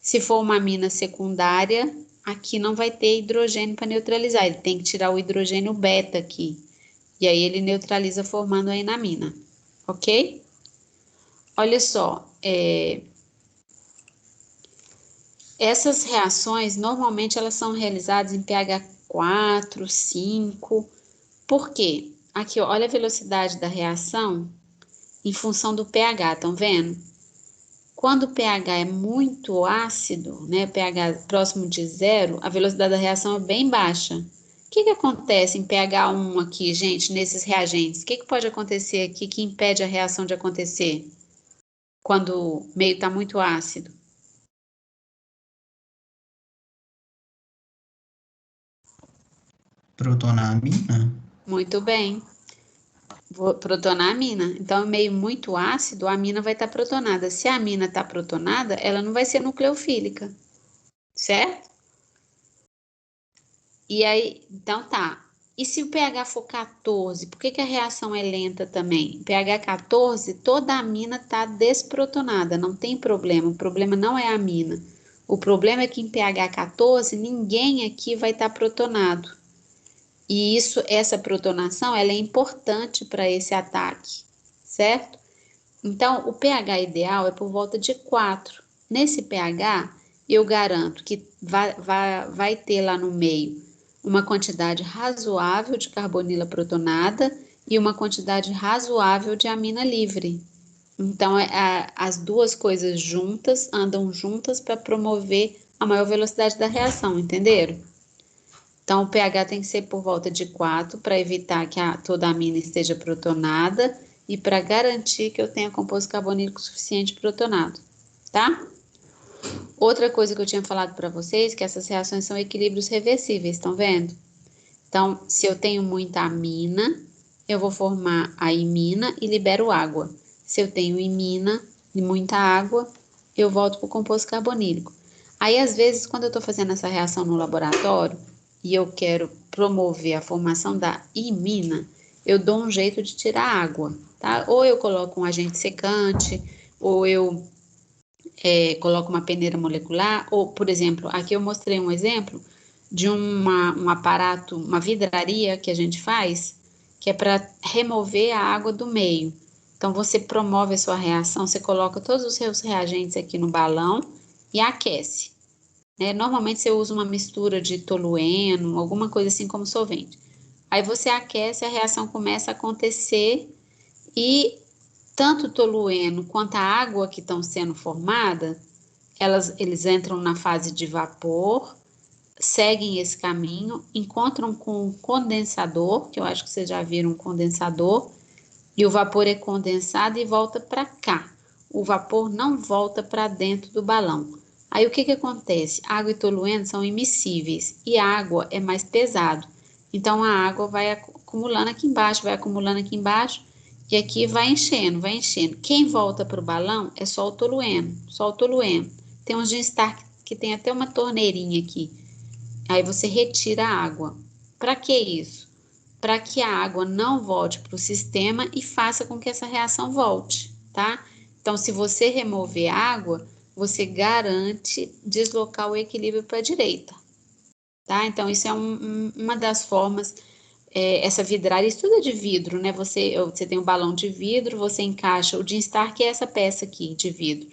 Se for uma amina secundária, aqui não vai ter hidrogênio para neutralizar. Ele tem que tirar o hidrogênio beta aqui. E aí ele neutraliza formando a enamina, ok? Olha só, essas reações, normalmente elas são realizadas em pH 4, 5. Por quê? Aqui, ó, olha a velocidade da reação em função do pH, estão vendo? Quando o pH é muito ácido, né, pH próximo de zero, a velocidade da reação é bem baixa. O que acontece em pH 1 aqui, gente, nesses reagentes? O que pode acontecer aqui que impede a reação de acontecer quando o meio está muito ácido? Protonar a amina? Muito bem. Vou protonar a amina. Então, em meio muito ácido, a amina vai estar protonada. Se a amina está protonada, ela não vai ser nucleofílica, certo? E aí, então tá. E se o pH for 14, por que a reação é lenta também? pH 14, toda a amina está desprotonada, não tem problema. O problema não é a amina. O problema é que em pH 14, ninguém aqui vai estar protonado. E essa protonação, ela é importante para esse ataque, certo? Então, o pH ideal é por volta de 4. Nesse pH, eu garanto que vai ter lá no meio uma quantidade razoável de carbonila protonada e uma quantidade razoável de amina livre. Então, as duas coisas juntas, andam juntas para promover a maior velocidade da reação, entenderam? Então, o pH tem que ser por volta de 4 para evitar que toda a amina esteja protonada e para garantir que eu tenha composto carbonílico suficiente protonado, tá? Outra coisa que eu tinha falado para vocês, que essas reações são equilíbrios reversíveis, estão vendo? Então, se eu tenho muita amina, eu vou formar a imina e libero água. Se eu tenho imina e muita água, eu volto para o composto carbonílico. Aí, às vezes, quando eu estou fazendo essa reação no laboratório e eu quero promover a formação da imina, eu dou um jeito de tirar água, tá? Ou eu coloco um agente secante, ou eu coloco uma peneira molecular, ou, por exemplo, aqui eu mostrei um exemplo de um aparato, uma vidraria que a gente faz, que é para remover a água do meio. Então, você promove a sua reação, você coloca todos os seus reagentes aqui no balão e aquece. Normalmente, você usa uma mistura de tolueno, alguma coisa assim como solvente. Aí, você aquece, a reação começa a acontecer e tanto o tolueno quanto a água que estão sendo formada, eles entram na fase de vapor, seguem esse caminho, encontram com um condensador, que eu acho que vocês já viram um condensador, e o vapor é condensado e volta para cá. O vapor não volta para dentro do balão. Aí o que acontece? Água e tolueno são immiscíveis e água é mais pesado. Então a água vai acumulando aqui embaixo, vai acumulando aqui embaixo e aqui vai enchendo, vai enchendo. Quem volta para o balão é só o tolueno, só o tolueno. Tem uns de Stark que tem até uma torneirinha aqui. Aí você retira a água. Para que isso? Para que a água não volte para o sistema e faça com que essa reação volte, tá? Então, se você remover água, você garante deslocar o equilíbrio para a direita, tá? Então, isso é uma das formas, essa vidraria, isso tudo é de vidro, né? Você tem um balão de vidro, você encaixa o Jim Stark, é essa peça aqui de vidro.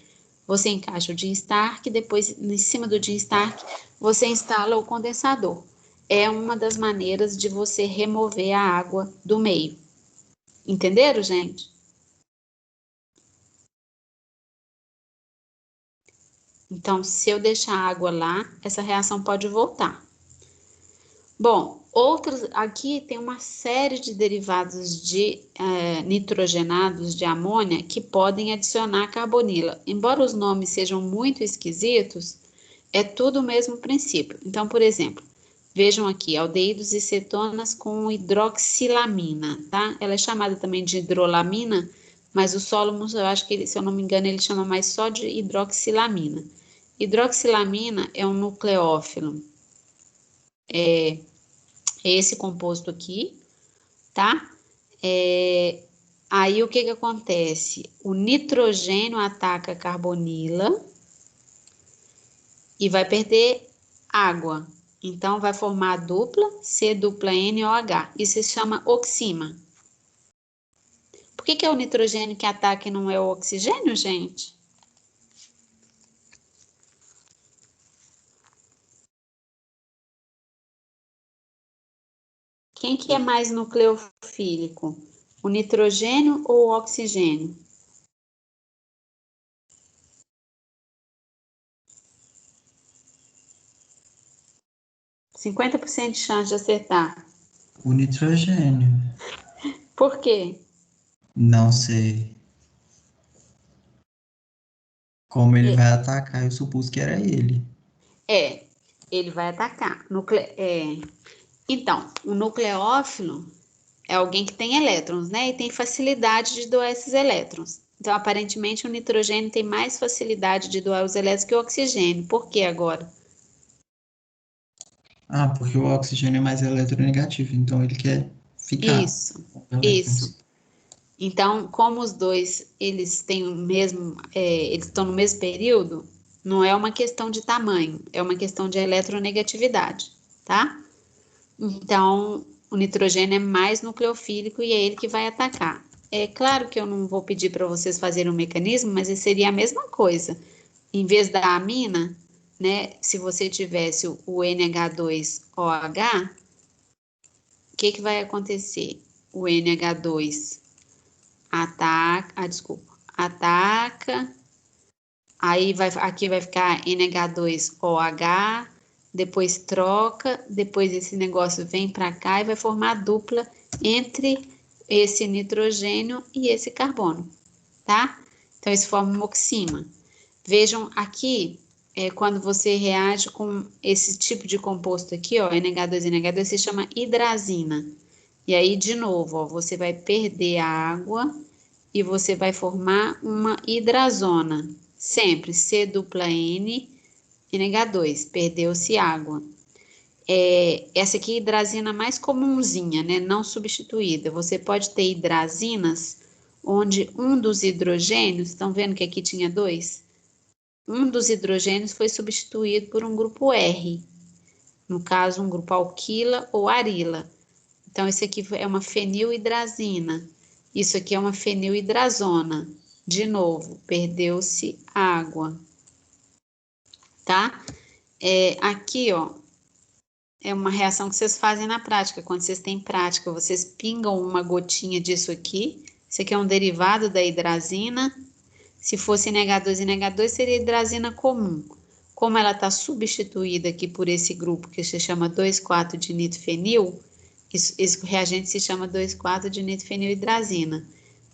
Você encaixa o Jim Stark, depois em cima do Jim Stark você instala o condensador. É uma das maneiras de você remover a água do meio, Entenderam, gente? Então, se eu deixar a água lá, essa reação pode voltar. Bom, aqui tem uma série de derivados de nitrogenados de amônia que podem adicionar carbonila. Embora os nomes sejam muito esquisitos, é tudo o mesmo princípio. Então, por exemplo, vejam aqui, aldeídos e cetonas com hidroxilamina, tá? Ela é chamada também de hidrolamina, mas o Solomon, eu acho que, se eu não me engano, ele chama mais só de hidroxilamina. Hidroxilamina é um nucleófilo. É esse composto aqui, tá? Aí o que acontece? O nitrogênio ataca a carbonila e vai perder água. Então vai formar a dupla C-dupla-N-OH. Isso se chama oxima. Por que é o nitrogênio que ataca e não é o oxigênio, gente? Quem que é mais nucleofílico? O nitrogênio ou o oxigênio? %50 de chance de acertar. O nitrogênio. Por quê? Não sei. Como ele vai atacar, eu supus que era ele. Ele vai atacar. Então, o nucleófilo é alguém que tem elétrons, né? E tem facilidade de doar esses elétrons. Então, aparentemente, o nitrogênio tem mais facilidade de doar os elétrons que o oxigênio. Por que agora? Ah, porque o oxigênio é mais eletronegativo, então ele quer ficar com Isso. elétrons. Então, como os dois, eles têm o mesmo, eles estão no mesmo período, não é uma questão de tamanho, é uma questão de eletronegatividade, tá? Então, o nitrogênio é mais nucleofílico e é ele que vai atacar. É claro que eu não vou pedir para vocês fazerem um mecanismo, mas seria a mesma coisa. Em vez da amina, né, se você tivesse o NH2OH, o que vai acontecer? O NH2 ataca, aí aqui vai ficar NH2OH, depois troca, depois esse negócio vem para cá e vai formar a dupla entre esse nitrogênio e esse carbono, tá? Então, isso forma um oxima. Vejam aqui, quando você reage com esse tipo de composto aqui, ó, NH2 e NH2, se chama hidrazina. E aí, de novo, ó, você vai perder a água e você vai formar uma hidrazona. Sempre C dupla N NH2, perdeu-se água. Essa aqui é a hidrazina mais comunzinha, né? Não substituída. Você pode ter hidrazinas onde um dos hidrogênios, estão vendo que aqui tinha dois? Um dos hidrogênios foi substituído por um grupo R, no caso, um grupo alquila ou arila. Então, esse aqui é uma fenilhidrazina. Isso aqui é uma fenilhidrazona. De novo, perdeu-se água, tá? Aqui, ó, é uma reação que vocês fazem na prática. Quando vocês têm prática, vocês pingam uma gotinha disso aqui. Isso aqui é um derivado da hidrazina. Se fosse NH2 e NH2, seria hidrazina comum. Como ela está substituída aqui por esse grupo que se chama 2,4-dinitfenil, esse reagente se chama 2,4-dinitfenilhidrazina.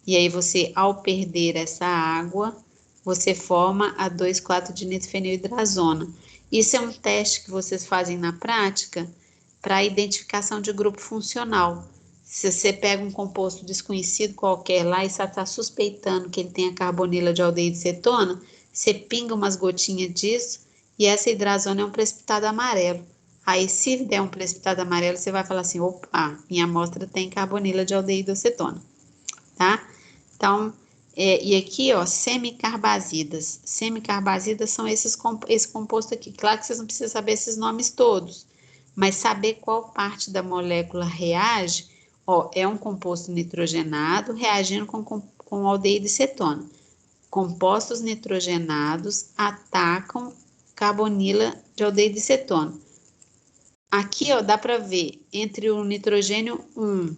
E aí você, ao perder essa água, você forma a 2,4-dinitfenilhidrazona. Isso é um teste que vocês fazem na prática para a identificação de grupo funcional. Se você pega um composto desconhecido qualquer lá e você está suspeitando que ele tenha carbonila de aldeído de cetona, você pinga umas gotinhas disso e essa hidrazona é um precipitado amarelo. Aí, se der um precipitado amarelo, você vai falar assim, opa, minha amostra tem carbonila de aldeído acetona, tá? Então, e aqui, ó, semicarbazidas. Semicarbazidas são esse composto aqui. Claro que vocês não precisam saber esses nomes todos, mas saber qual parte da molécula reage, ó, é um composto nitrogenado reagindo com aldeído e cetona. Compostos nitrogenados atacam carbonila de aldeído e cetona. Aqui, ó, dá para ver entre o nitrogênio 1,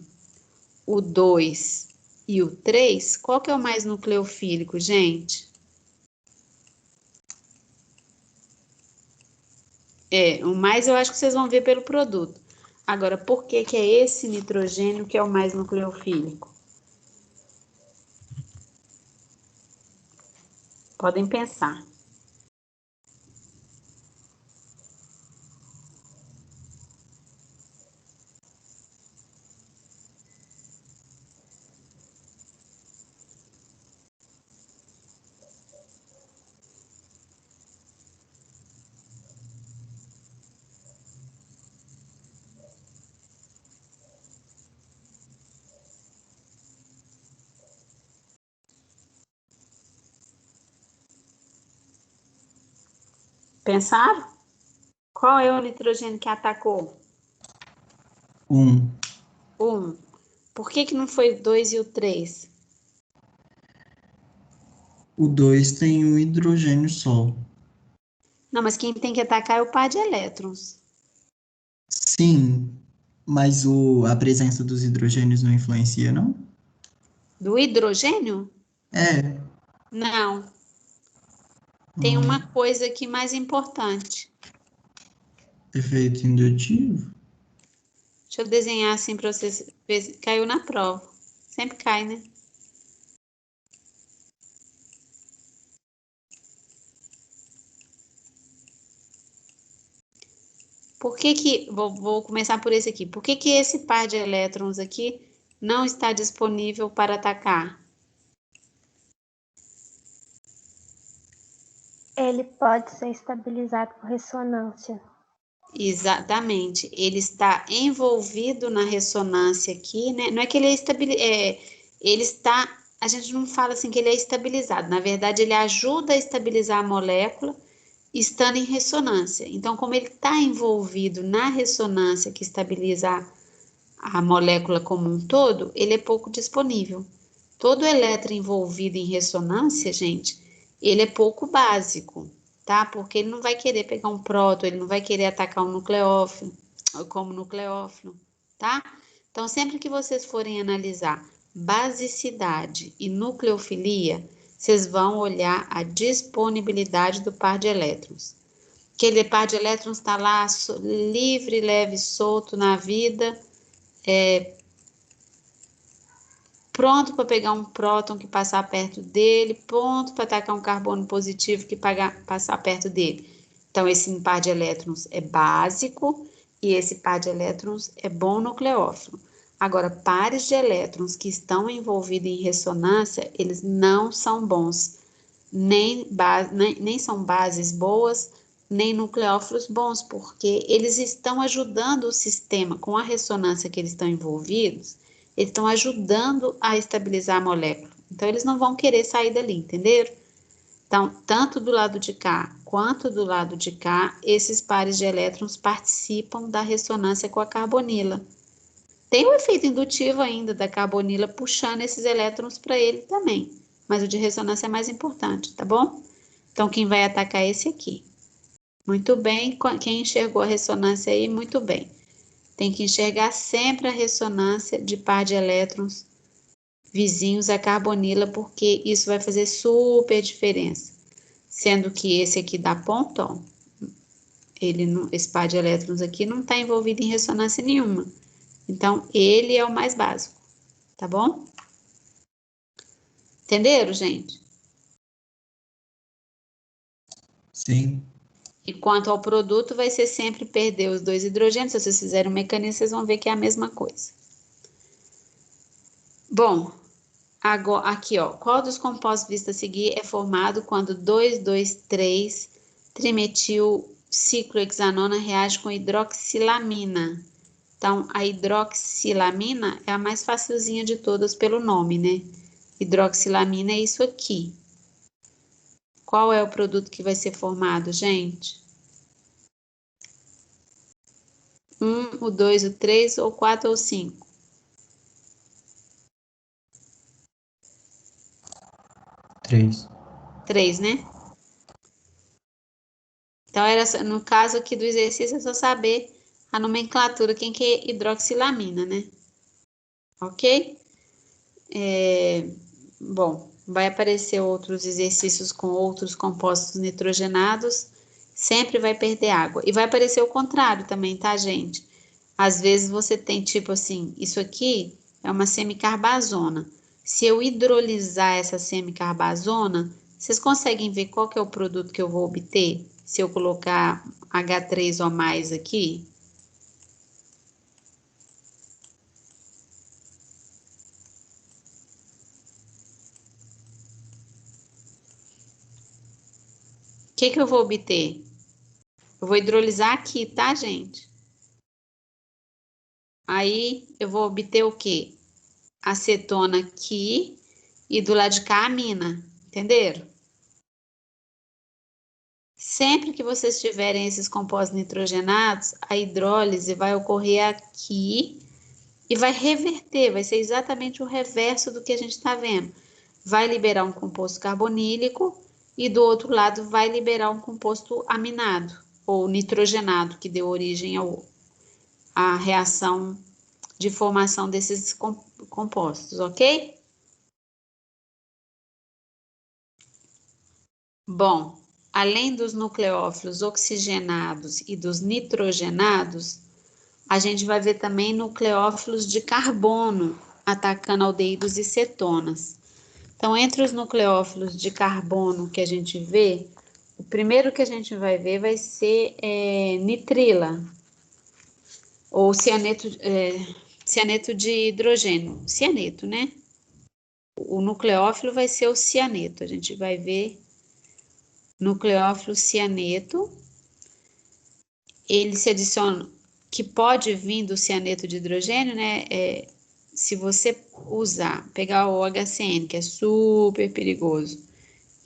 o 2 e o 3, qual que é o mais nucleofílico, gente? O mais eu acho que vocês vão ver pelo produto. Agora, por que que é esse nitrogênio que é o mais nucleofílico? Podem pensar. Pensaram? Qual é o nitrogênio que atacou? 1. Um. Por que que não foi o 2 e o 3? O 2 tem um hidrogênio só. Não, mas quem tem que atacar é o par de elétrons. Sim, mas a presença dos hidrogênios não influencia, não? Do hidrogênio? É. Não. Tem uma coisa aqui mais importante. Efeito indutivo? Deixa eu desenhar assim para vocês ver se caiu na prova. Sempre cai, né? Por que que, vou começar por esse aqui. Por que que esse par de elétrons aqui não está disponível para atacar? Ele pode ser estabilizado por ressonância. Exatamente. Ele está envolvido na ressonância aqui, né? Não é que ele ele está, a gente não fala assim que ele é estabilizado. Na verdade, ele ajuda a estabilizar a molécula estando em ressonância. Então, como ele está envolvido na ressonância que estabiliza a molécula como um todo, ele é pouco disponível. Todo elétron envolvido em ressonância, gente, ele é pouco básico, tá? Porque ele não vai querer pegar um próton, ele não vai querer atacar um nucleófilo, como nucleófilo, tá? Então, sempre que vocês forem analisar basicidade e nucleofilia, vocês vão olhar a disponibilidade do par de elétrons. Aquele par de elétrons está lá livre, leve, solto na vida, pronto para pegar um próton que passar perto dele, pronto para atacar um carbono positivo que passar perto dele. Então, esse par de elétrons é básico e esse par de elétrons é bom nucleófilo. Agora, pares de elétrons que estão envolvidos em ressonância, eles não são bons, nem são bases boas, nem nucleófilos bons, porque eles estão ajudando o sistema com a ressonância que eles estão envolvidos, eles estão ajudando a estabilizar a molécula. Então, eles não vão querer sair dali, entenderam? Então, tanto do lado de cá quanto do lado de cá, esses pares de elétrons participam da ressonância com a carbonila. Tem o efeito indutivo ainda da carbonila puxando esses elétrons para ele também, mas o de ressonância é mais importante, tá bom? Então, quem vai atacar é esse aqui. Muito bem, quem enxergou a ressonância aí, muito bem. Tem que enxergar sempre a ressonância de par de elétrons vizinhos à carbonila, porque isso vai fazer super diferença. Sendo que esse aqui dá ponto, ó, esse par de elétrons aqui não está envolvido em ressonância nenhuma. Então, ele é o mais básico, tá bom? Entenderam, gente? Sim. E quanto ao produto, vai ser sempre perder os dois hidrogênios. Se vocês fizerem um mecanismo, vocês vão ver que é a mesma coisa. Bom, agora, aqui, ó. Qual dos compostos vistos a seguir é formado quando 2,2,3 trimetil ciclohexanona reage com hidroxilamina? Então, a hidroxilamina é a mais facilzinha de todas pelo nome, né? Hidroxilamina é isso aqui. Qual é o produto que vai ser formado, gente? O 2, o 3, ou 4 ou 5? 3. 3, né? Então, no caso aqui do exercício, é só saber a nomenclatura, quem que é hidroxilamina, né? Ok? Bom, vai aparecer outros exercícios com outros compostos nitrogenados, sempre vai perder água. E vai aparecer o contrário também, tá, gente? Às vezes você tem tipo assim, isso aqui é uma semicarbazona. Se eu hidrolisar essa semicarbazona, vocês conseguem ver qual que é o produto que eu vou obter? Se eu colocar H3 ou mais aqui? O que eu vou obter? Eu vou hidrolisar aqui, tá, gente? Aí eu vou obter o quê? Acetona aqui e do lado de cá amina, entenderam? Sempre que vocês tiverem esses compostos nitrogenados, a hidrólise vai ocorrer aqui e vai reverter, vai ser exatamente o reverso do que a gente está vendo. Vai liberar um composto carbonílico e do outro lado vai liberar um composto aminado ou nitrogenado, que deu origem à reação de formação desses compostos, ok? Bom, além dos nucleófilos oxigenados e dos nitrogenados, a gente vai ver também nucleófilos de carbono atacando aldeídos e cetonas. Então, entre os nucleófilos de carbono que a gente vê, o primeiro que a gente vai ver vai ser nitrila, ou cianeto de hidrogênio. Cianeto, né? O nucleófilo vai ser o cianeto. A gente vai ver nucleófilo cianeto. Ele se adiciona, que pode vir do cianeto de hidrogênio, né? Se você pegar o HCN, que é super perigoso,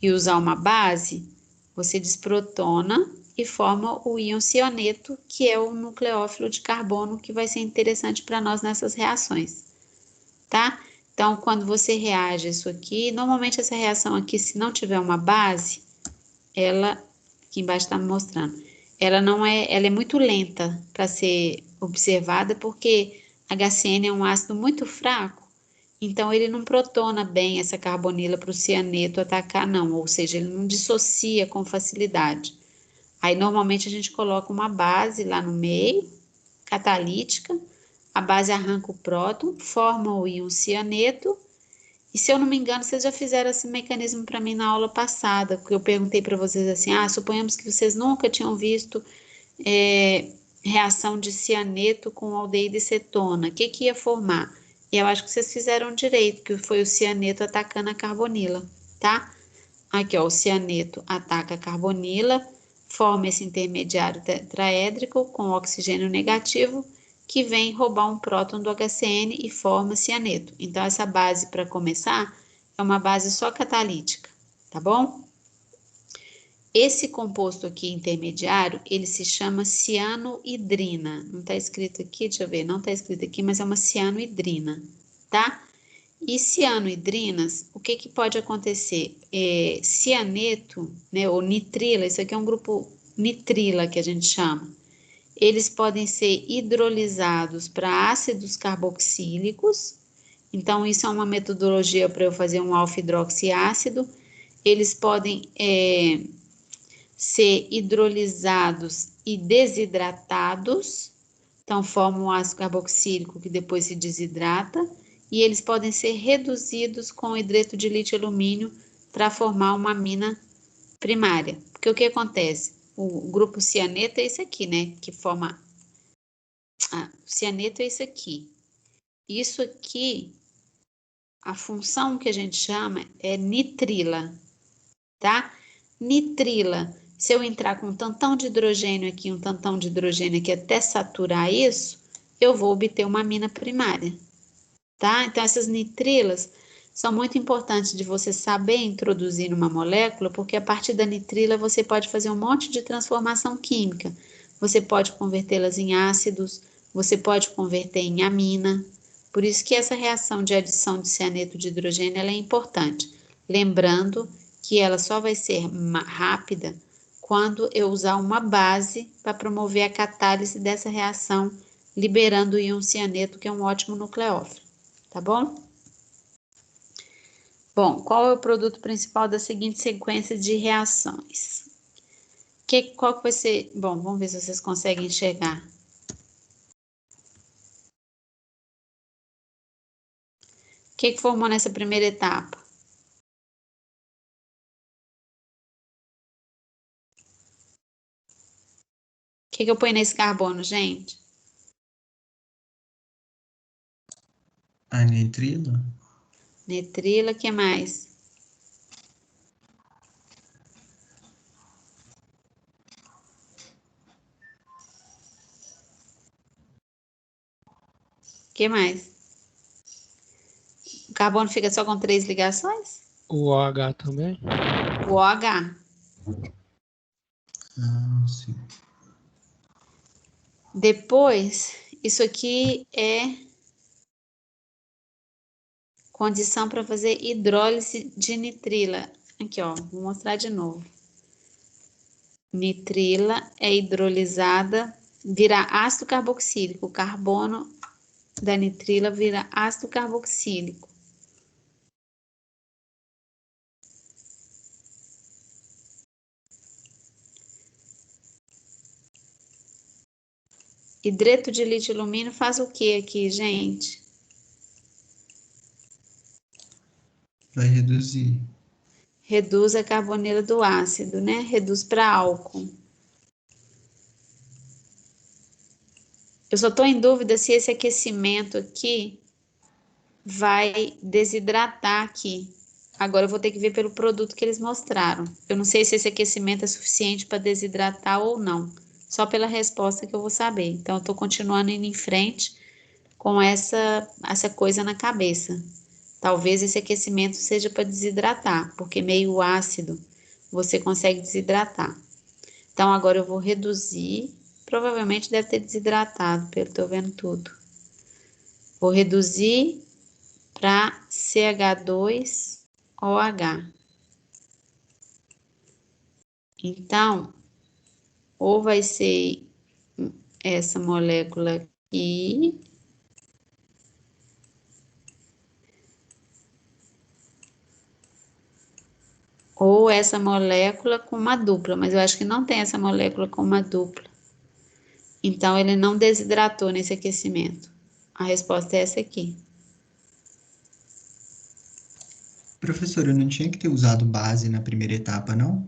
e usar uma base, você desprotona e forma o íon cianeto, que é o nucleófilo de carbono, que vai ser interessante para nós nessas reações, tá? Então, quando você reage isso aqui, normalmente essa reação aqui, se não tiver uma base, ela, aqui embaixo está me mostrando, ela é muito lenta para ser observada, porque HCN é um ácido muito fraco, então ele não protona bem essa carbonila para o cianeto atacar, não, ou seja, ele não dissocia com facilidade. Aí normalmente a gente coloca uma base lá no meio, catalítica, a base arranca o próton, forma o íon cianeto, e se eu não me engano, vocês já fizeram esse mecanismo para mim na aula passada, porque eu perguntei para vocês assim, suponhamos que vocês nunca tinham visto reação de cianeto com aldeído e cetona, o que ia formar? E eu acho que vocês fizeram direito, que foi o cianeto atacando a carbonila, tá? Aqui, ó, o cianeto ataca a carbonila, forma esse intermediário tetraédrico com oxigênio negativo, que vem roubar um próton do HCN e forma cianeto. Então, essa base, para começar, é uma base só catalítica, tá bom? Esse composto aqui intermediário, ele se chama cianohidrina. Não está escrito aqui, deixa eu ver, não está escrito aqui, mas é uma cianohidrina, tá? E cianohidrinas, o que pode acontecer? Cianeto, né, ou nitrila, isso aqui é um grupo nitrila que a gente chama. Eles podem ser hidrolisados para ácidos carboxílicos. Então, isso é uma metodologia para eu fazer um alfa-hidroxiácido. Eles podem ser hidrolisados e desidratados. Então, formam um ácido carboxílico que depois se desidrata. E eles podem ser reduzidos com hidreto de lítio e alumínio para formar uma amina primária. Porque o que acontece? O grupo cianeto é esse aqui, né? Que forma... o cianeto é esse aqui. Isso aqui, a função que a gente chama é nitrila, tá? Nitrila, se eu entrar com um tantão de hidrogênio aqui, um tantão de hidrogênio aqui, até saturar isso, eu vou obter uma amina primária, tá? Então, essas nitrilas são muito importantes de você saber introduzir numa molécula, porque a partir da nitrila você pode fazer um monte de transformação química. Você pode convertê-las em ácidos, você pode converter em amina. Por isso que essa reação de adição de cianeto de hidrogênio ela é importante. Lembrando que ela só vai ser rápida quando eu usar uma base para promover a catálise dessa reação, liberando o íon cianeto, que é um ótimo nucleófilo. Tá bom? Bom, qual é o produto principal da seguinte sequência de reações? Qual que vai ser? Bom, vamos ver se vocês conseguem enxergar. O que formou nessa primeira etapa? O que eu ponho nesse carbono, gente? A nitrila? Nitrila, o que mais? O que mais? O carbono fica só com 3 ligações? O OH também? O OH. Ah, sim. Depois, isso aqui é condição para fazer hidrólise de nitrila. Aqui, ó, vou mostrar de novo. Nitrila é hidrolisada, vira ácido carboxílico. O carbono da nitrila vira ácido carboxílico. Hidreto de lítio e alumínio faz o que aqui, gente? Vai reduzir. Reduz a carbonila do ácido, né? Reduz para álcool. Eu só estou em dúvida se esse aquecimento aqui vai desidratar aqui. Agora eu vou ter que ver pelo produto que eles mostraram. Eu não sei se esse aquecimento é suficiente para desidratar ou não. Só pela resposta que eu vou saber. Então eu estou continuando indo em frente com essa coisa na cabeça. Talvez esse aquecimento seja para desidratar, porque meio ácido você consegue desidratar. Então agora eu vou reduzir. Provavelmente deve ter desidratado, pelo que estou vendo tudo. Vou reduzir para CH2OH. Então, ou vai ser essa molécula aqui, ou essa molécula com uma dupla, mas eu acho que não tem essa molécula com uma dupla. Então, ele não desidratou nesse aquecimento. A resposta é essa aqui. Professor, eu não tinha que ter usado base na primeira etapa, não?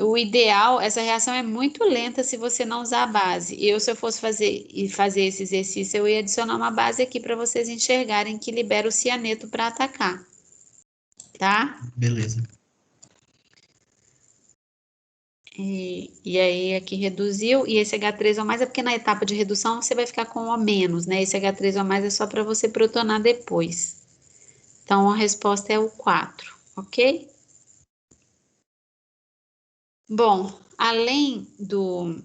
O ideal, essa reação é muito lenta se você não usar a base. Se eu fosse fazer esse exercício, eu ia adicionar uma base aqui para vocês enxergarem que libera o cianeto para atacar. Tá? Beleza. E aí aqui reduziu, e esse H3O+, é porque na etapa de redução você vai ficar com O-, né? Esse H3O+, é só para você protonar depois. Então a resposta é o 4, ok? Bom, além do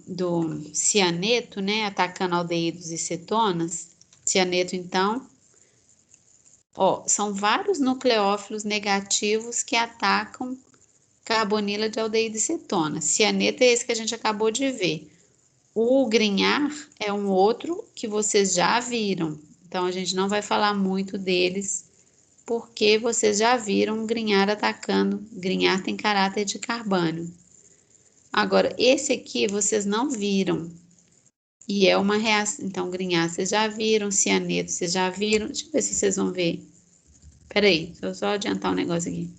cianeto, né, atacando aldeídos e cetonas, cianeto então, ó, são vários nucleófilos negativos que atacam carbonila de aldeído e cetona. Cianeto é esse que a gente acabou de ver. O grinhar é um outro que vocês já viram, então a gente não vai falar muito deles, porque vocês já viram o grinhar atacando. Grinhar tem caráter de carbânio. Agora, esse aqui vocês não viram, e é uma reação. Então, grinhar vocês já viram, cianeto vocês já viram. Deixa eu ver se vocês vão ver. Peraí, deixa eu só adiantar um negócio aqui.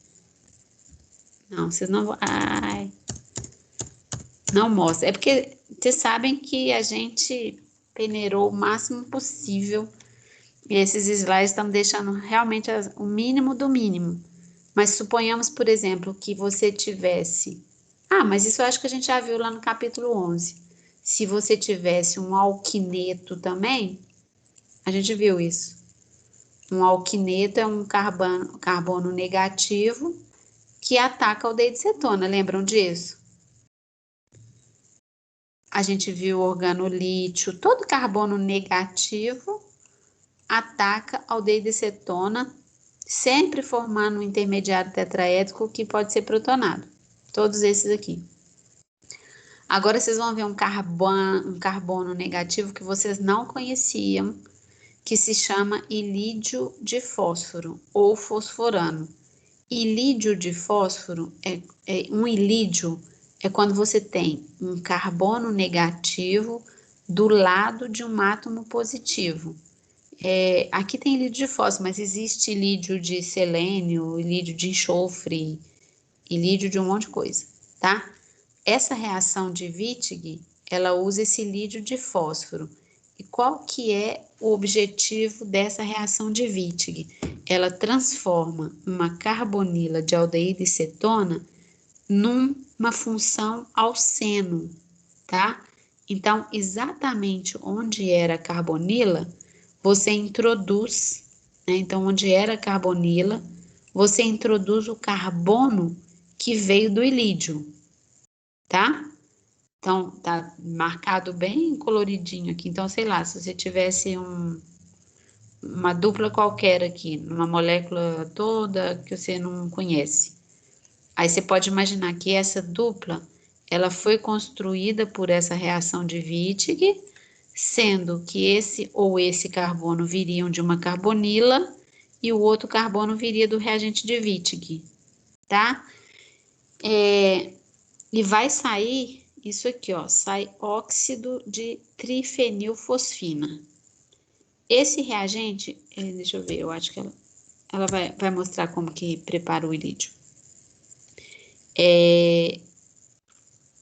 Não, vocês não vão. Ai, não mostra. É porque vocês sabem que a gente peneirou o máximo possível. E esses slides estão deixando realmente o mínimo do mínimo. Mas suponhamos, por exemplo, que você tivesse... Ah, mas isso eu acho que a gente já viu lá no capítulo 11. Se você tivesse um alquineto também, a gente viu isso. Um alquineto é um carbono negativo que ataca a aldeído de cetona, lembram disso? A gente viu o organolítio, todo carbono negativo ataca a aldeído de cetona, sempre formando um intermediário tetraédrico que pode ser protonado. Todos esses aqui. Agora vocês vão ver um carbono negativo que vocês não conheciam, que se chama ilídio de fósforo ou fosforano. Ilídio de fósforo um ilídio é quando você tem um carbono negativo do lado de um átomo positivo. Aqui tem ilídio de fósforo, mas existe ilídio de selênio, ilídio de enxofre, ilídio de um monte de coisa, tá? Essa reação de Wittig, ela usa esse ilídio de fósforo. E qual que é o objetivo dessa reação de Wittig? Ela transforma uma carbonila de aldeído e cetona numa função alceno, tá? Então, exatamente onde era a carbonila, você introduz, né? Então, onde era a carbonila, você introduz o carbono que veio do ilídio, tá? Então, tá marcado bem coloridinho aqui. Então, sei lá, se você tivesse uma dupla qualquer aqui, numa molécula toda que você não conhece. Aí você pode imaginar que essa dupla, ela foi construída por essa reação de Wittig, sendo que esse carbono viriam de uma carbonila e o outro carbono viria do reagente de Wittig, tá? E vai sair isso aqui, ó, sai óxido de trifenilfosfina. Esse reagente, deixa eu ver, eu acho que ela vai mostrar como que prepara o ilídio.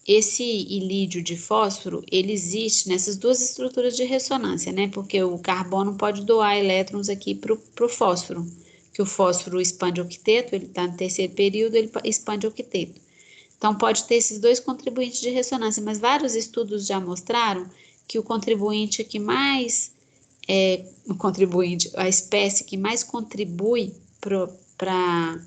Esse ilídio de fósforo, ele existe nessas duas estruturas de ressonância, né? Porque o carbono pode doar elétrons aqui para o fósforo, que o fósforo expande octeto, ele está no terceiro período, ele expande octeto. Então, pode ter esses dois contribuintes de ressonância, mas vários estudos já mostraram que o contribuinte que mais, a espécie que mais contribui para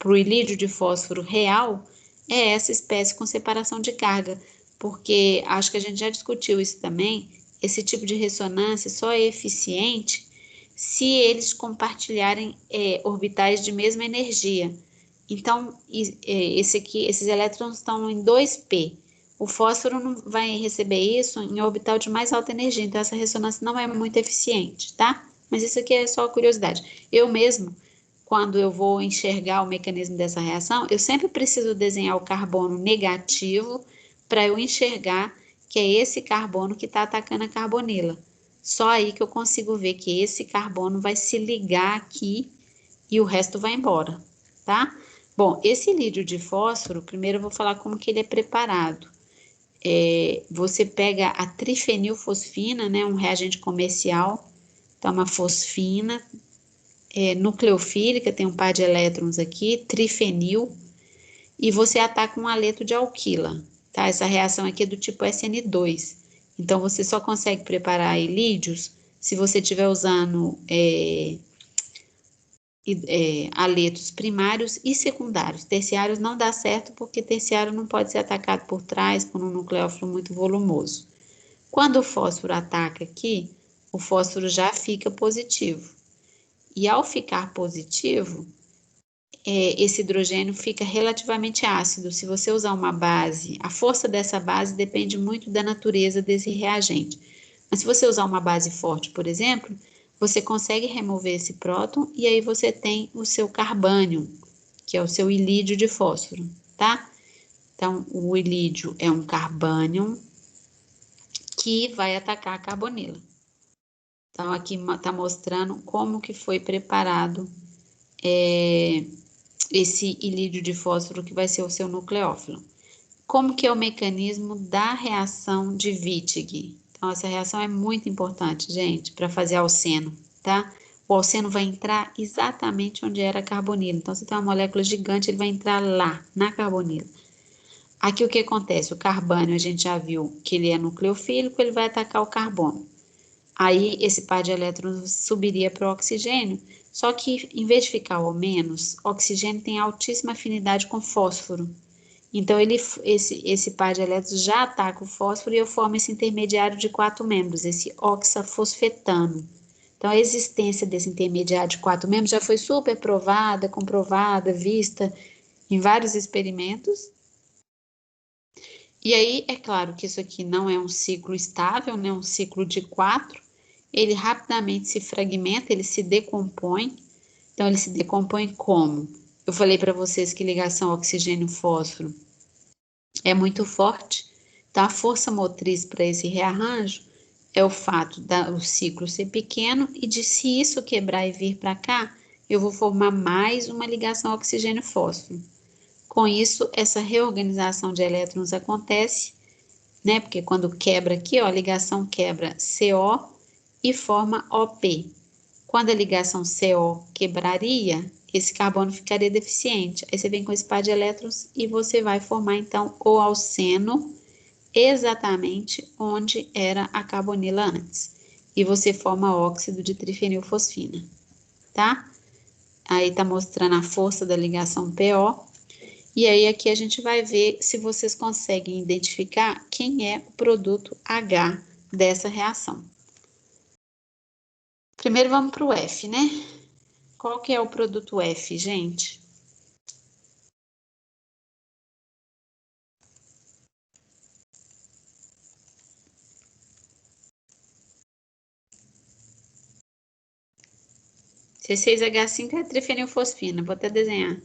o ilídio de fósforo real é essa espécie com separação de carga, porque acho que a gente já discutiu isso também, esse tipo de ressonância só é eficiente se eles compartilharem orbitais de mesma energia. Então, esses elétrons estão em 2p. O fósforo não vai receber isso em orbital de mais alta energia, então essa ressonância não é muito eficiente, tá? Mas isso aqui é só curiosidade. Eu mesmo, quando eu vou enxergar o mecanismo dessa reação, eu sempre preciso desenhar o carbono negativo para eu enxergar que é esse carbono que está atacando a carbonila. Só aí que eu consigo ver que esse carbono vai se ligar aqui e o resto vai embora, tá? Bom, esse ilídio de fósforo, primeiro eu vou falar como que ele é preparado. Você pega a trifenilfosfina, né, um reagente comercial, então uma fosfina, nucleofílica, tem um par de elétrons aqui, trifenil, e você ataca um haleto de alquila, tá? Essa reação aqui é do tipo SN2. Então, você só consegue preparar ilídios se você estiver usando haletos primários e secundários. Terciários não dá certo porque terciário não pode ser atacado por trás por um nucleófilo muito volumoso. Quando o fósforo ataca aqui, o fósforo já fica positivo. E ao ficar positivo, esse hidrogênio fica relativamente ácido. Se você usar uma base, a força dessa base depende muito da natureza desse reagente. Mas se você usar uma base forte, por exemplo, você consegue remover esse próton e aí você tem o seu carbânion, que é o seu ilídio de fósforo, tá? Então, o ilídio é um carbânion que vai atacar a carbonila. Então, aqui está mostrando como que foi preparado esse ilídio de fósforo que vai ser o seu nucleófilo. Como que é o mecanismo da reação de Wittig? Então, essa reação é muito importante, gente, para fazer alceno, tá? O alceno vai entrar exatamente onde era a carbonila. Então, você tem uma molécula gigante, ele vai entrar lá, na carbonila. Aqui o que acontece? O carbânio, a gente já viu que ele é nucleofílico, ele vai atacar o carbono. Aí, esse par de elétrons subiria para o oxigênio, só que, em vez de ficar ao menos, o oxigênio tem altíssima afinidade com fósforo. Então, esse par de elétrons já ataca o fósforo e eu formo esse intermediário de 4 membros, esse oxafosfetano. Então, a existência desse intermediário de 4 membros já foi super provada, comprovada, vista em vários experimentos. E aí, é claro que isso aqui não é um ciclo estável, né? Um ciclo de 4. ele rapidamente se fragmenta, ele se decompõe. Então, ele se decompõe como? Eu falei para vocês que ligação oxigênio-fósforo é muito forte. Então, a força motriz para esse rearranjo é o fato do ciclo ser pequeno e de se isso quebrar e vir para cá, eu vou formar mais uma ligação oxigênio-fósforo. Com isso, essa reorganização de elétrons acontece, né? Porque quando quebra aqui, ó, a ligação quebra CO e forma OP. Quando a ligação CO quebraria, esse carbono ficaria deficiente. Aí você vem com esse par de elétrons e você vai formar, então, o alceno exatamente onde era a carbonila antes. E você forma óxido de trifenilfosfina, tá? Aí tá mostrando a força da ligação PO. E aí aqui a gente vai ver se vocês conseguem identificar quem é o produto H dessa reação. Primeiro vamos para o F, né? Qual que é o produto F, gente? C6H5 é trifenilfosfina, vou até desenhar.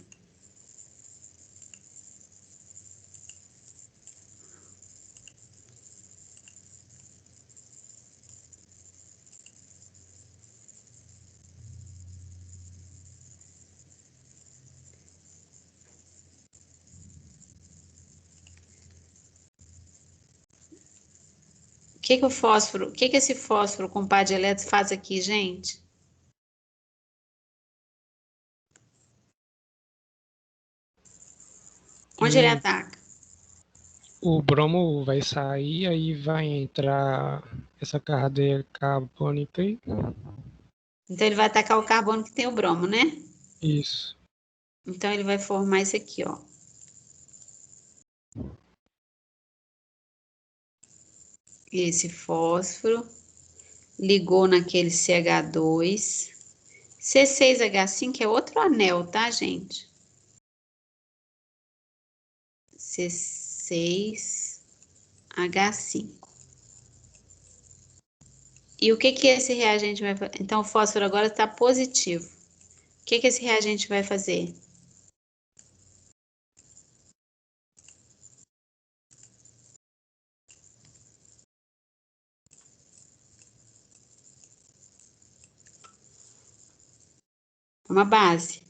O que esse fósforo com par de elétrons faz aqui, gente? Onde ele ataca? O bromo vai sair, aí vai entrar essa cadeia carbônica aí. Então ele vai atacar o carbono que tem o bromo, né? Isso. Então ele vai formar isso aqui, ó. Esse fósforo ligou naquele CH2. C6H5 é outro anel, tá, gente? C6H5. E o que que esse reagente vai fazer? Então, o fósforo agora está positivo. O que que esse reagente vai fazer? Uma base.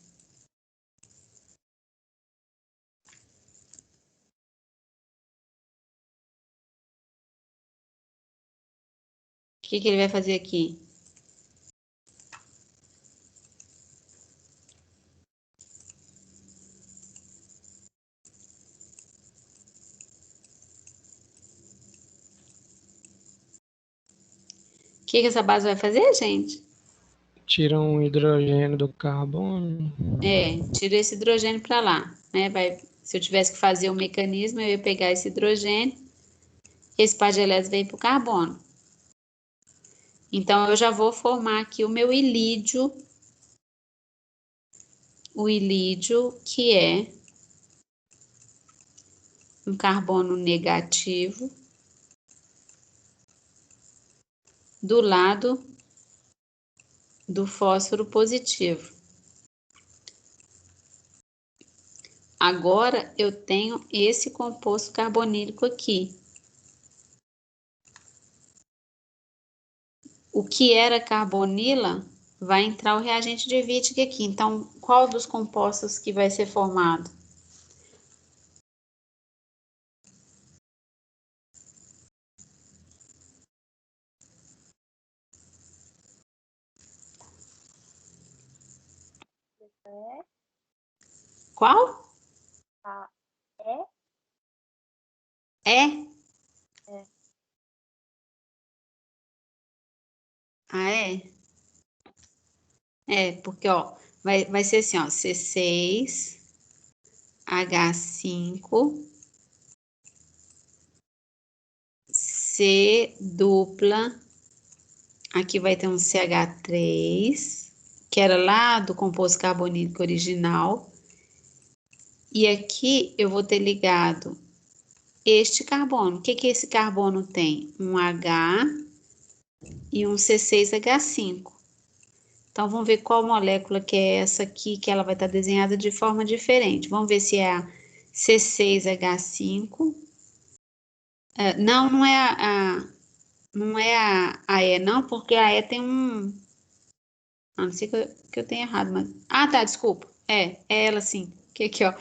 O que que ele vai fazer aqui? O que que essa base vai fazer, gente? Tira um hidrogênio do carbono. Tira esse hidrogênio para lá, né? Se eu tivesse que fazer um mecanismo, eu ia pegar esse hidrogênio, esse par de elétrons vem para o carbono. Então, eu já vou formar aqui o meu ilídio, que é um carbono negativo do lado do fósforo positivo. Agora, eu tenho esse composto carbonílico aqui. O que era carbonila vai entrar o reagente de Wittig aqui. Então, qual dos compostos que vai ser formado? Qual? É? Ah, é? Porque, ó, vai ser assim, ó, C6H5, C dupla, aqui vai ter um CH3, que era lá do composto carbonílico original, e aqui eu vou ter ligado este carbono. O que que esse carbono tem? Um H e um C6H5. Então, vamos ver qual molécula que é essa aqui, que ela vai estar desenhada de forma diferente. Vamos ver se é a C6H5. Não, não é não é a E, não, porque a E tem um... Ah, não sei que eu tenho errado, mas... Ah, tá, desculpa. É ela sim. Que aqui, ó.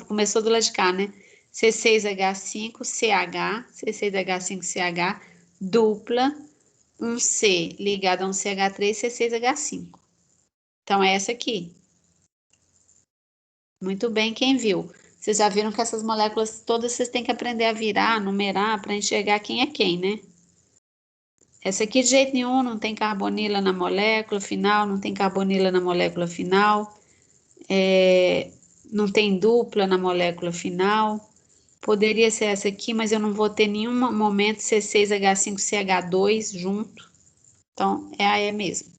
Começou do lado de cá, né? C6H5CH, C6H5CH, dupla, um C ligado a um CH3, C6H5. Então, é essa aqui. Muito bem, quem viu? Vocês já viram que essas moléculas todas vocês têm que aprender a virar, numerar, para enxergar quem é quem, né? Essa aqui de jeito nenhum não tem carbonila na molécula final, não tem carbonila na molécula final, não tem dupla na molécula final. Poderia ser essa aqui, mas eu não vou ter nenhum momento C6H5CH2 junto. Então, é a E mesmo.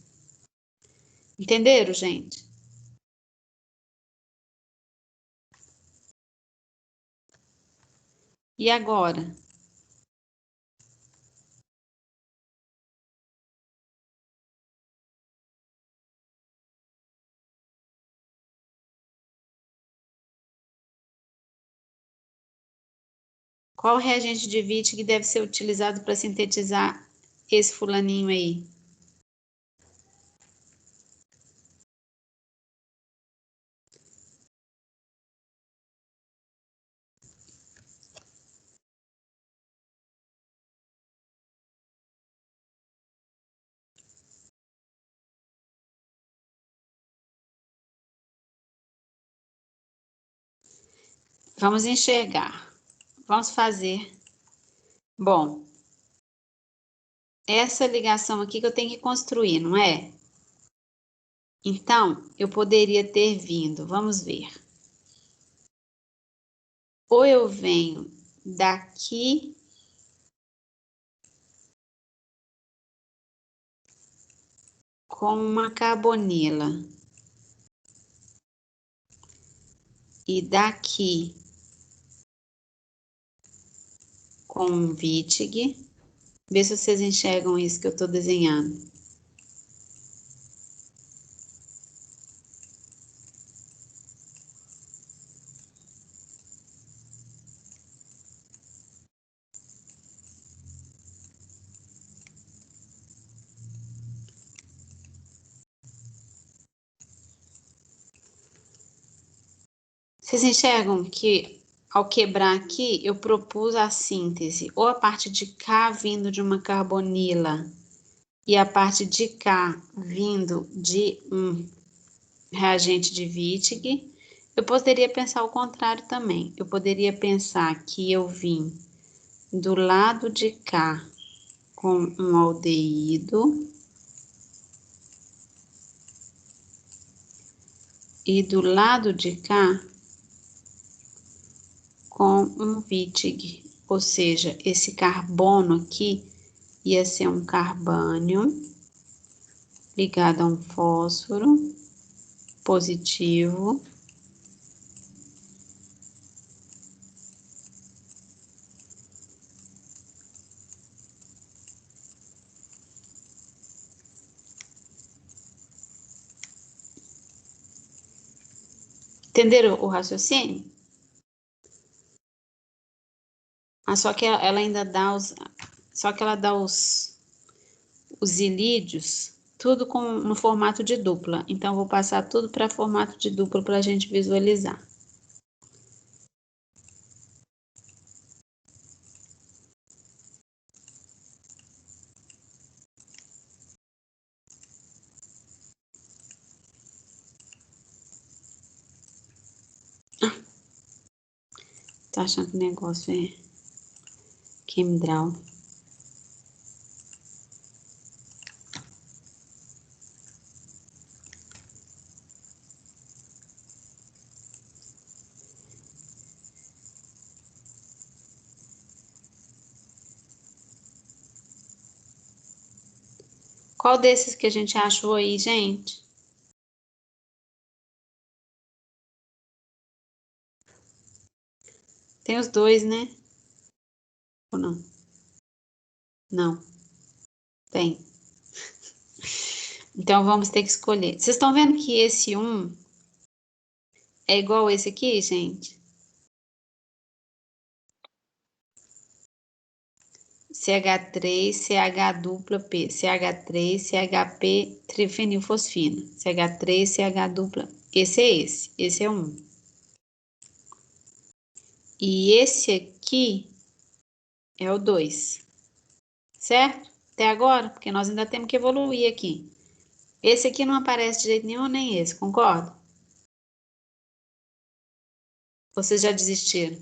Entenderam, gente? E agora? Qual reagente de Wittig deve ser utilizado para sintetizar esse fulaninho aí? Vamos enxergar. Vamos fazer. Bom, essa ligação aqui que eu tenho que construir, não é? Então, eu poderia ter vindo, vamos ver. Ou eu venho daqui com uma carbonila e daqui com um Wittig. Vê se vocês enxergam isso que eu estou desenhando. Vocês enxergam que ao quebrar aqui, eu propus a síntese, ou a parte de cá vindo de uma carbonila e a parte de cá vindo de um reagente de Wittig. Eu poderia pensar o contrário também. Eu poderia pensar que eu vim do lado de cá com um aldeído e do lado de cá com um Wittig, ou seja, esse carbono aqui ia ser um carbânio ligado a um fósforo positivo. Entenderam o raciocínio? Só que ela ainda dá só que ela dá os ilídeos tudo no formato de dupla. Então, eu vou passar tudo para formato de dupla para a gente visualizar. Tá achando que o negócio é chemdraw? Qual desses que a gente achou aí, gente? Tem os dois, né? Ou não? Não. Tem. Então, vamos ter que escolher. Vocês estão vendo que esse 1 é igual a esse aqui, gente? CH3, CH dupla P, CH3, CHP, trifenilfosfina. CH3, CH dupla. Esse é 1. E esse aqui é o 2. Certo? Até agora, porque nós ainda temos que evoluir aqui. Esse aqui não aparece de jeito nenhum, nem esse, concorda? Vocês já desistiram?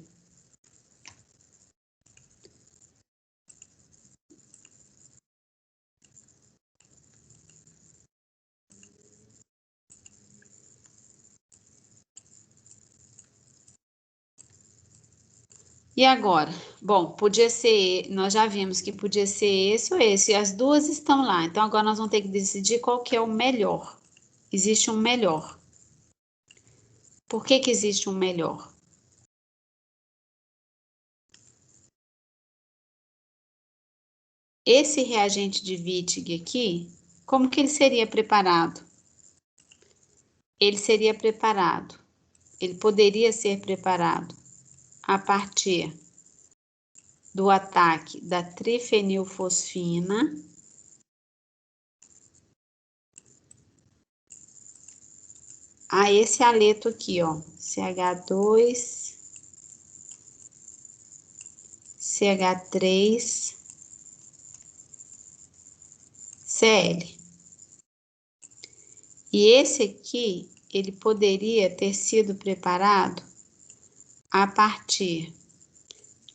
E agora? Bom, podia ser, nós já vimos que podia ser esse ou esse, e as duas estão lá. Então, agora nós vamos ter que decidir qual que é o melhor. Existe um melhor. Por que que existe um melhor? Esse reagente de Wittig aqui, como que ele seria preparado? Ele seria preparado, ele poderia ser preparado a partir do ataque da trifenilfosfina a esse aleto aqui, ó, CH2, CH3, Cl. E esse aqui, ele poderia ter sido preparado a partir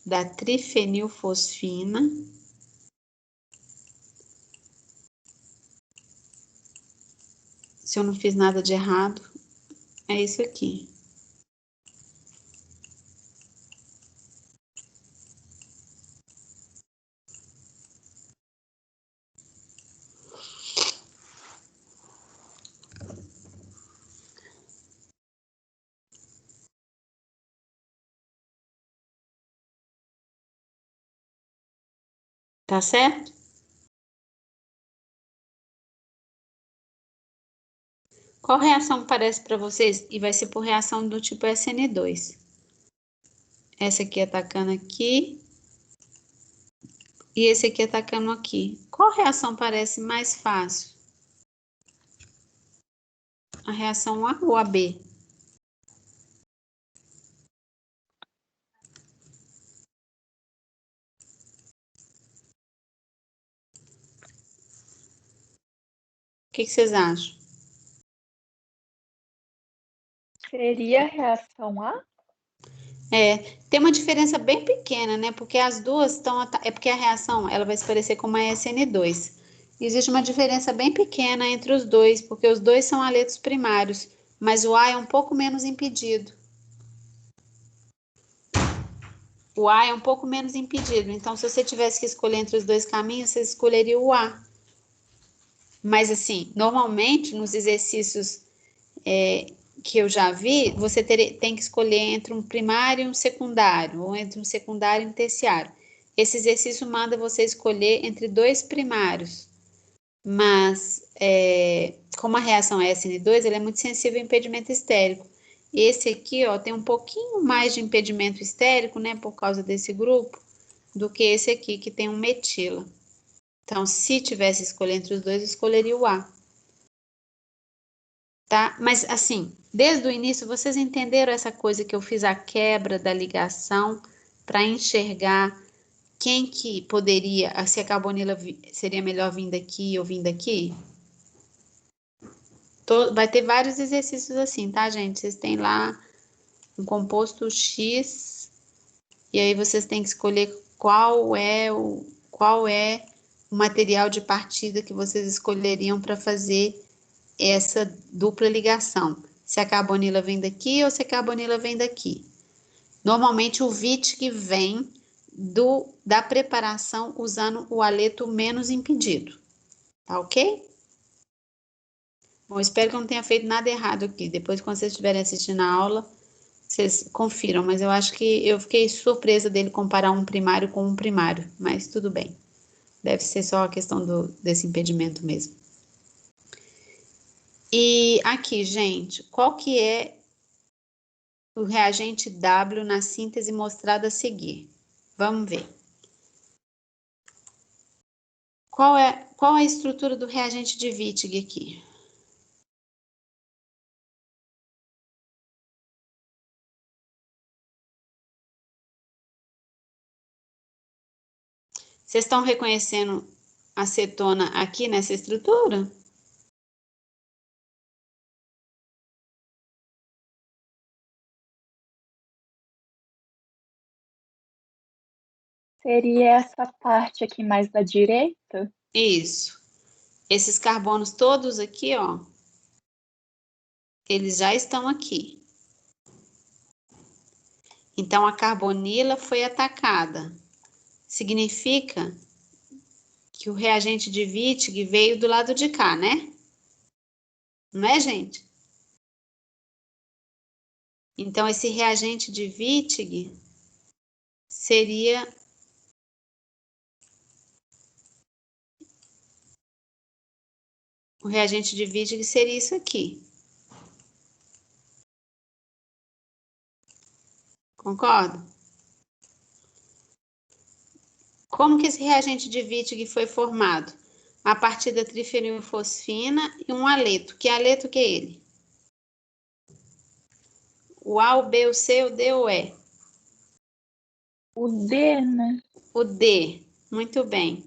da trifenilfosfina se eu não fiz nada de errado, é isso aqui. Tá certo? Qual reação parece para vocês? E vai ser por reação do tipo SN2. Essa aqui atacando aqui. E esse aqui atacando aqui. Qual reação parece mais fácil? A reação A ou a B? O que vocês acham? Seria a reação A? Tem uma diferença bem pequena, né? Porque as duas estão... É porque a reação ela vai se parecer com uma SN2. Existe uma diferença bem pequena entre os dois, porque os dois são aletos primários, mas o A é um pouco menos impedido. O A é um pouco menos impedido. Então, se você tivesse que escolher entre os dois caminhos, você escolheria o A. Mas, assim, normalmente, nos exercícios que eu já vi, você tem que escolher entre um primário e um secundário, ou entre um secundário e um terciário. Esse exercício manda você escolher entre dois primários. Mas, como a reação é SN2, ele é muito sensível ao impedimento estérico. Esse aqui, ó, tem um pouquinho mais de impedimento estérico, né, por causa desse grupo, do que esse aqui, que tem um metila. Então, se tivesse escolher entre os dois, eu escolheria o A. Tá? Mas, assim, desde o início, vocês entenderam essa coisa que eu fiz a quebra da ligação para enxergar quem que poderia, se a carbonila seria melhor vir daqui ou vir daqui? Vai ter vários exercícios assim, tá, gente? Vocês têm lá um composto X, e aí vocês têm que escolher qual é o material de partida que vocês escolheriam para fazer essa dupla ligação. Se a carbonila vem daqui ou se a carbonila vem daqui. Normalmente o Wittig vem da preparação usando o aleto menos impedido. Tá ok? Bom, espero que eu não tenha feito nada errado aqui. Depois, quando vocês estiverem assistindo a aula, vocês confiram. Mas eu acho que eu fiquei surpresa dele comparar um primário com um primário. Mas tudo bem. Deve ser só a questão desse impedimento mesmo. E aqui, gente, qual que é o reagente W na síntese mostrada a seguir? Vamos ver. Qual é a estrutura do reagente de Wittig aqui? Vocês estão reconhecendo a acetona aqui nessa estrutura? Seria essa parte aqui mais da direita? Isso. Esses carbonos todos aqui, ó, eles já estão aqui. Então, a carbonila foi atacada. Significa que o reagente de Wittig veio do lado de cá, né? Não é, gente? Então, esse reagente de Wittig seria o reagente de Wittig seria isso aqui. Concorda? Como que esse reagente de Wittig foi formado? A partir da trifenilfosfina e um aleto. Que aleto que é ele? O A, o B, o C, o D ou E? O D, né? O D. Muito bem.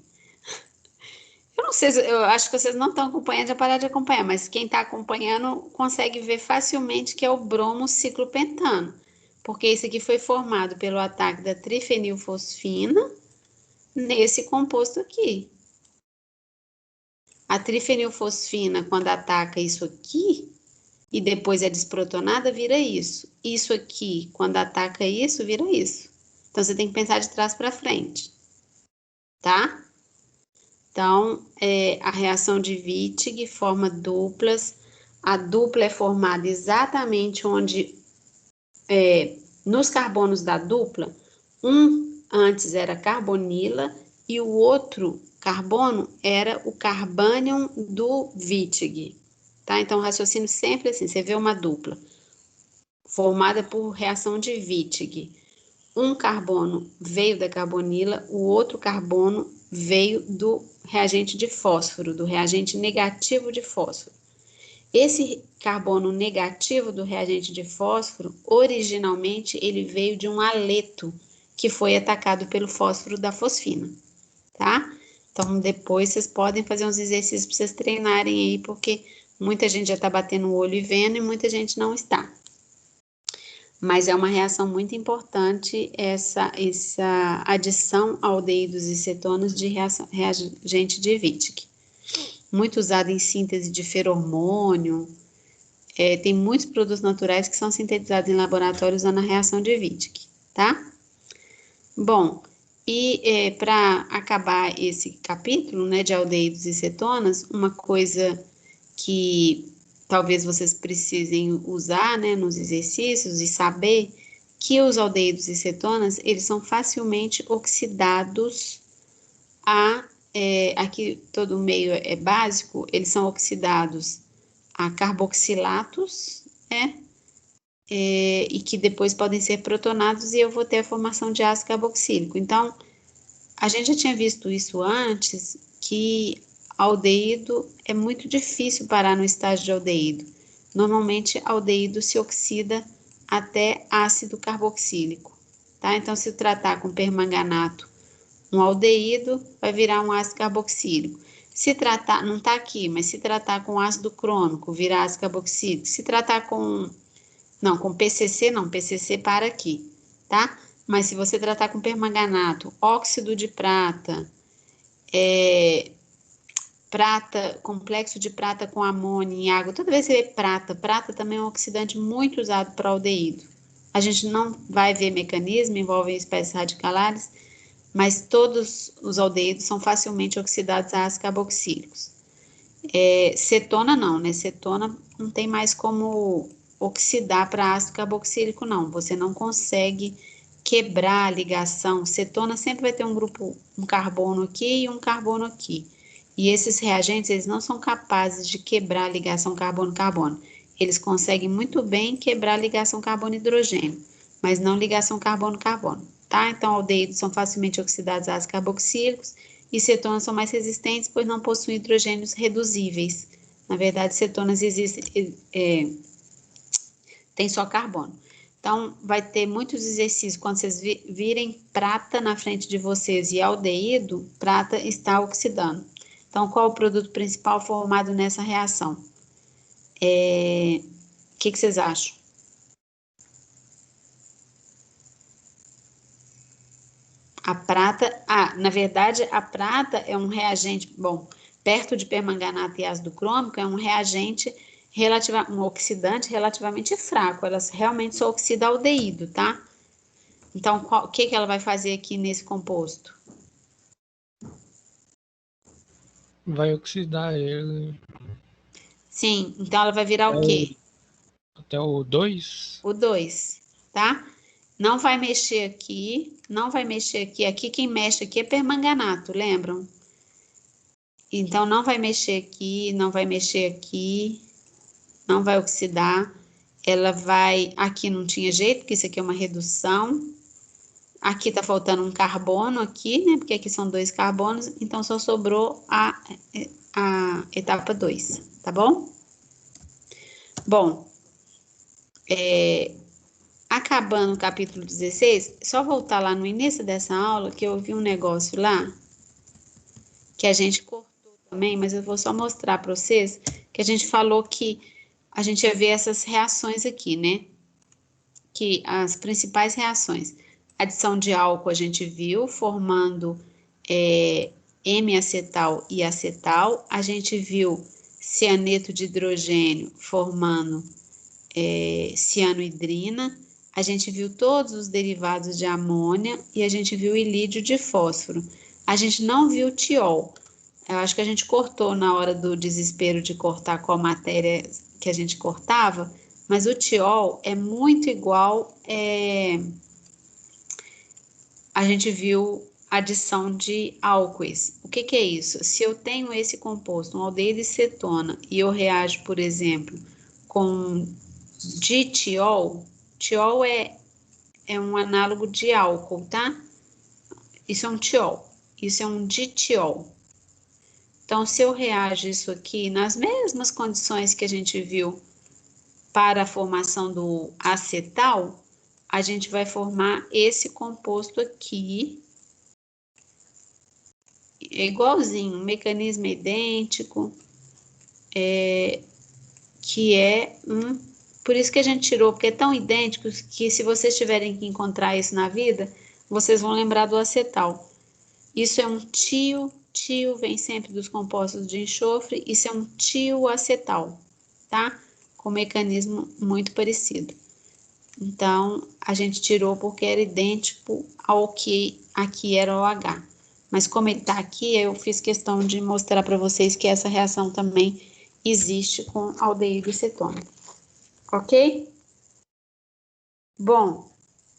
Eu não sei, eu acho que vocês não estão acompanhando, já pararam de acompanhar, mas quem está acompanhando consegue ver facilmente que é o bromociclopentano, porque esse aqui foi formado pelo ataque da trifenilfosfina nesse composto aqui. A trifenilfosfina, quando ataca isso aqui, e depois é desprotonada, vira isso. Isso aqui, quando ataca isso, vira isso. Então, você tem que pensar de trás para frente, tá? Então, a reação de Wittig forma duplas. A dupla é formada exatamente onde, nos carbonos da dupla, um antes era carbonila e o outro carbono era o carbanium do Wittig, tá? Então, o raciocínio sempre assim, você vê uma dupla formada por reação de Wittig. Um carbono veio da carbonila, o outro carbono veio do reagente de fósforo, do reagente negativo de fósforo. Esse carbono negativo do reagente de fósforo, originalmente ele veio de um aleto que foi atacado pelo fósforo da fosfina, tá? Então, depois vocês podem fazer uns exercícios para vocês treinarem aí, porque muita gente já está batendo o olho e vendo e muita gente não está. Mas é uma reação muito importante essa adição a aldeídos e cetonas de reagente de Wittig. Muito usado em síntese de feromônio. Tem muitos produtos naturais que são sintetizados em laboratório usando a reação de Wittig, tá? Bom, e para acabar esse capítulo, né, de aldeídos e cetonas, uma coisa que talvez vocês precisem usar, né, nos exercícios e saber que os aldeídos e cetonas, eles são facilmente oxidados aqui todo o meio é básico, eles são oxidados a carboxilatos, né, e que depois podem ser protonados e eu vou ter a formação de ácido carboxílico. Então, a gente já tinha visto isso antes, que aldeído é muito difícil parar no estágio de aldeído. Normalmente, aldeído se oxida até ácido carboxílico, tá? Então, se tratar com permanganato, um aldeído vai virar um ácido carboxílico. Se tratar, não está aqui, mas se tratar com ácido crômico, vira ácido carboxílico. Se tratar com PCC, não, PCC para aqui, tá? Mas se você tratar com permanganato, óxido de prata, prata, complexo de prata com amônia em água, toda vez que você vê prata também é um oxidante muito usado para aldeído. A gente não vai ver mecanismo, envolve espécies radicalares, mas todos os aldeídos são facilmente oxidados a ácidos carboxílicos. Cetona não, né? Cetona não tem mais como oxidar para ácido carboxílico, não. Você não consegue quebrar a ligação. Cetona sempre vai ter um carbono aqui e um carbono aqui. E esses reagentes, eles não são capazes de quebrar a ligação carbono-carbono. Eles conseguem muito bem quebrar a ligação carbono-hidrogênio, mas não ligação carbono-carbono, tá? Então, aldeídos são facilmente oxidados a ácidos carboxílicos e cetonas são mais resistentes, pois não possuem hidrogênios reduzíveis. Na verdade, cetonas tem só carbono. Então, vai ter muitos exercícios. Quando vocês virem prata na frente de vocês e aldeído, prata está oxidando. Então, qual o produto principal formado nessa reação? O que vocês acham? A prata, na verdade, a prata é um reagente, bom, perto de permanganato e ácido crômico, é um reagente, um oxidante relativamente fraco, ela realmente só oxida aldeído, tá? Então, o que ela vai fazer aqui nesse composto? Vai oxidar ele. Sim, então ela vai virar o quê? Até o 2? O 2, tá? Não vai mexer aqui, não vai mexer aqui. Aqui quem mexe aqui é permanganato, lembram? Então, não vai mexer aqui, não vai mexer aqui, não vai oxidar. Ela vai... Aqui não tinha jeito, porque isso aqui é uma redução. Aqui tá faltando um carbono aqui, né? Porque aqui são 2 carbonos, então só sobrou a etapa 2, tá bom? Bom, acabando o capítulo 16, só voltar lá no início dessa aula, que eu vi um negócio lá, que a gente cortou também, mas eu vou só mostrar para vocês, que a gente falou que a gente ia ver essas reações aqui, né? Que as principais reações, adição de álcool a gente viu, formando M-acetal e acetal, a gente viu cianeto de hidrogênio formando cianohidrina, a gente viu todos os derivados de amônia e a gente viu ilídio de fósforo. A gente não viu tiol. Eu acho que a gente cortou na hora do desespero de cortar qual matéria que a gente cortava, mas o tiol é muito igual, a gente viu adição de álcoois. O que é isso? Se eu tenho esse composto, um aldeído e cetona, e eu reajo, por exemplo, com ditiol, tiol é um análogo de álcool, tá? Isso é um tiol, isso é um ditiol. Então, se eu reajo isso aqui nas mesmas condições que a gente viu para a formação do acetal, a gente vai formar esse composto aqui, igualzinho, um mecanismo idêntico, que é por isso que a gente tirou, porque é tão idêntico que se vocês tiverem que encontrar isso na vida, vocês vão lembrar do acetal. Isso é um tio vem sempre dos compostos de enxofre, isso é um tioacetal, tá? Com mecanismo muito parecido. Então, a gente tirou porque era idêntico ao que aqui era o OH. Mas como ele está aqui, eu fiz questão de mostrar para vocês que essa reação também existe com aldeído e cetona. Ok? Bom,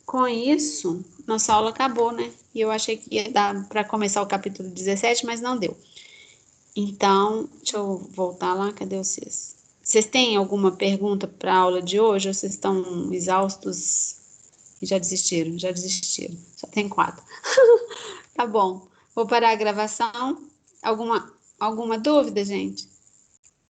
com isso, nossa aula acabou, né? E eu achei que ia dar para começar o capítulo 17, mas não deu. Então, deixa eu voltar lá, cadê vocês? Vocês têm alguma pergunta para a aula de hoje ou vocês estão exaustos e já desistiram? Já desistiram, só tem 4. Tá bom, vou parar a gravação. Alguma dúvida, gente?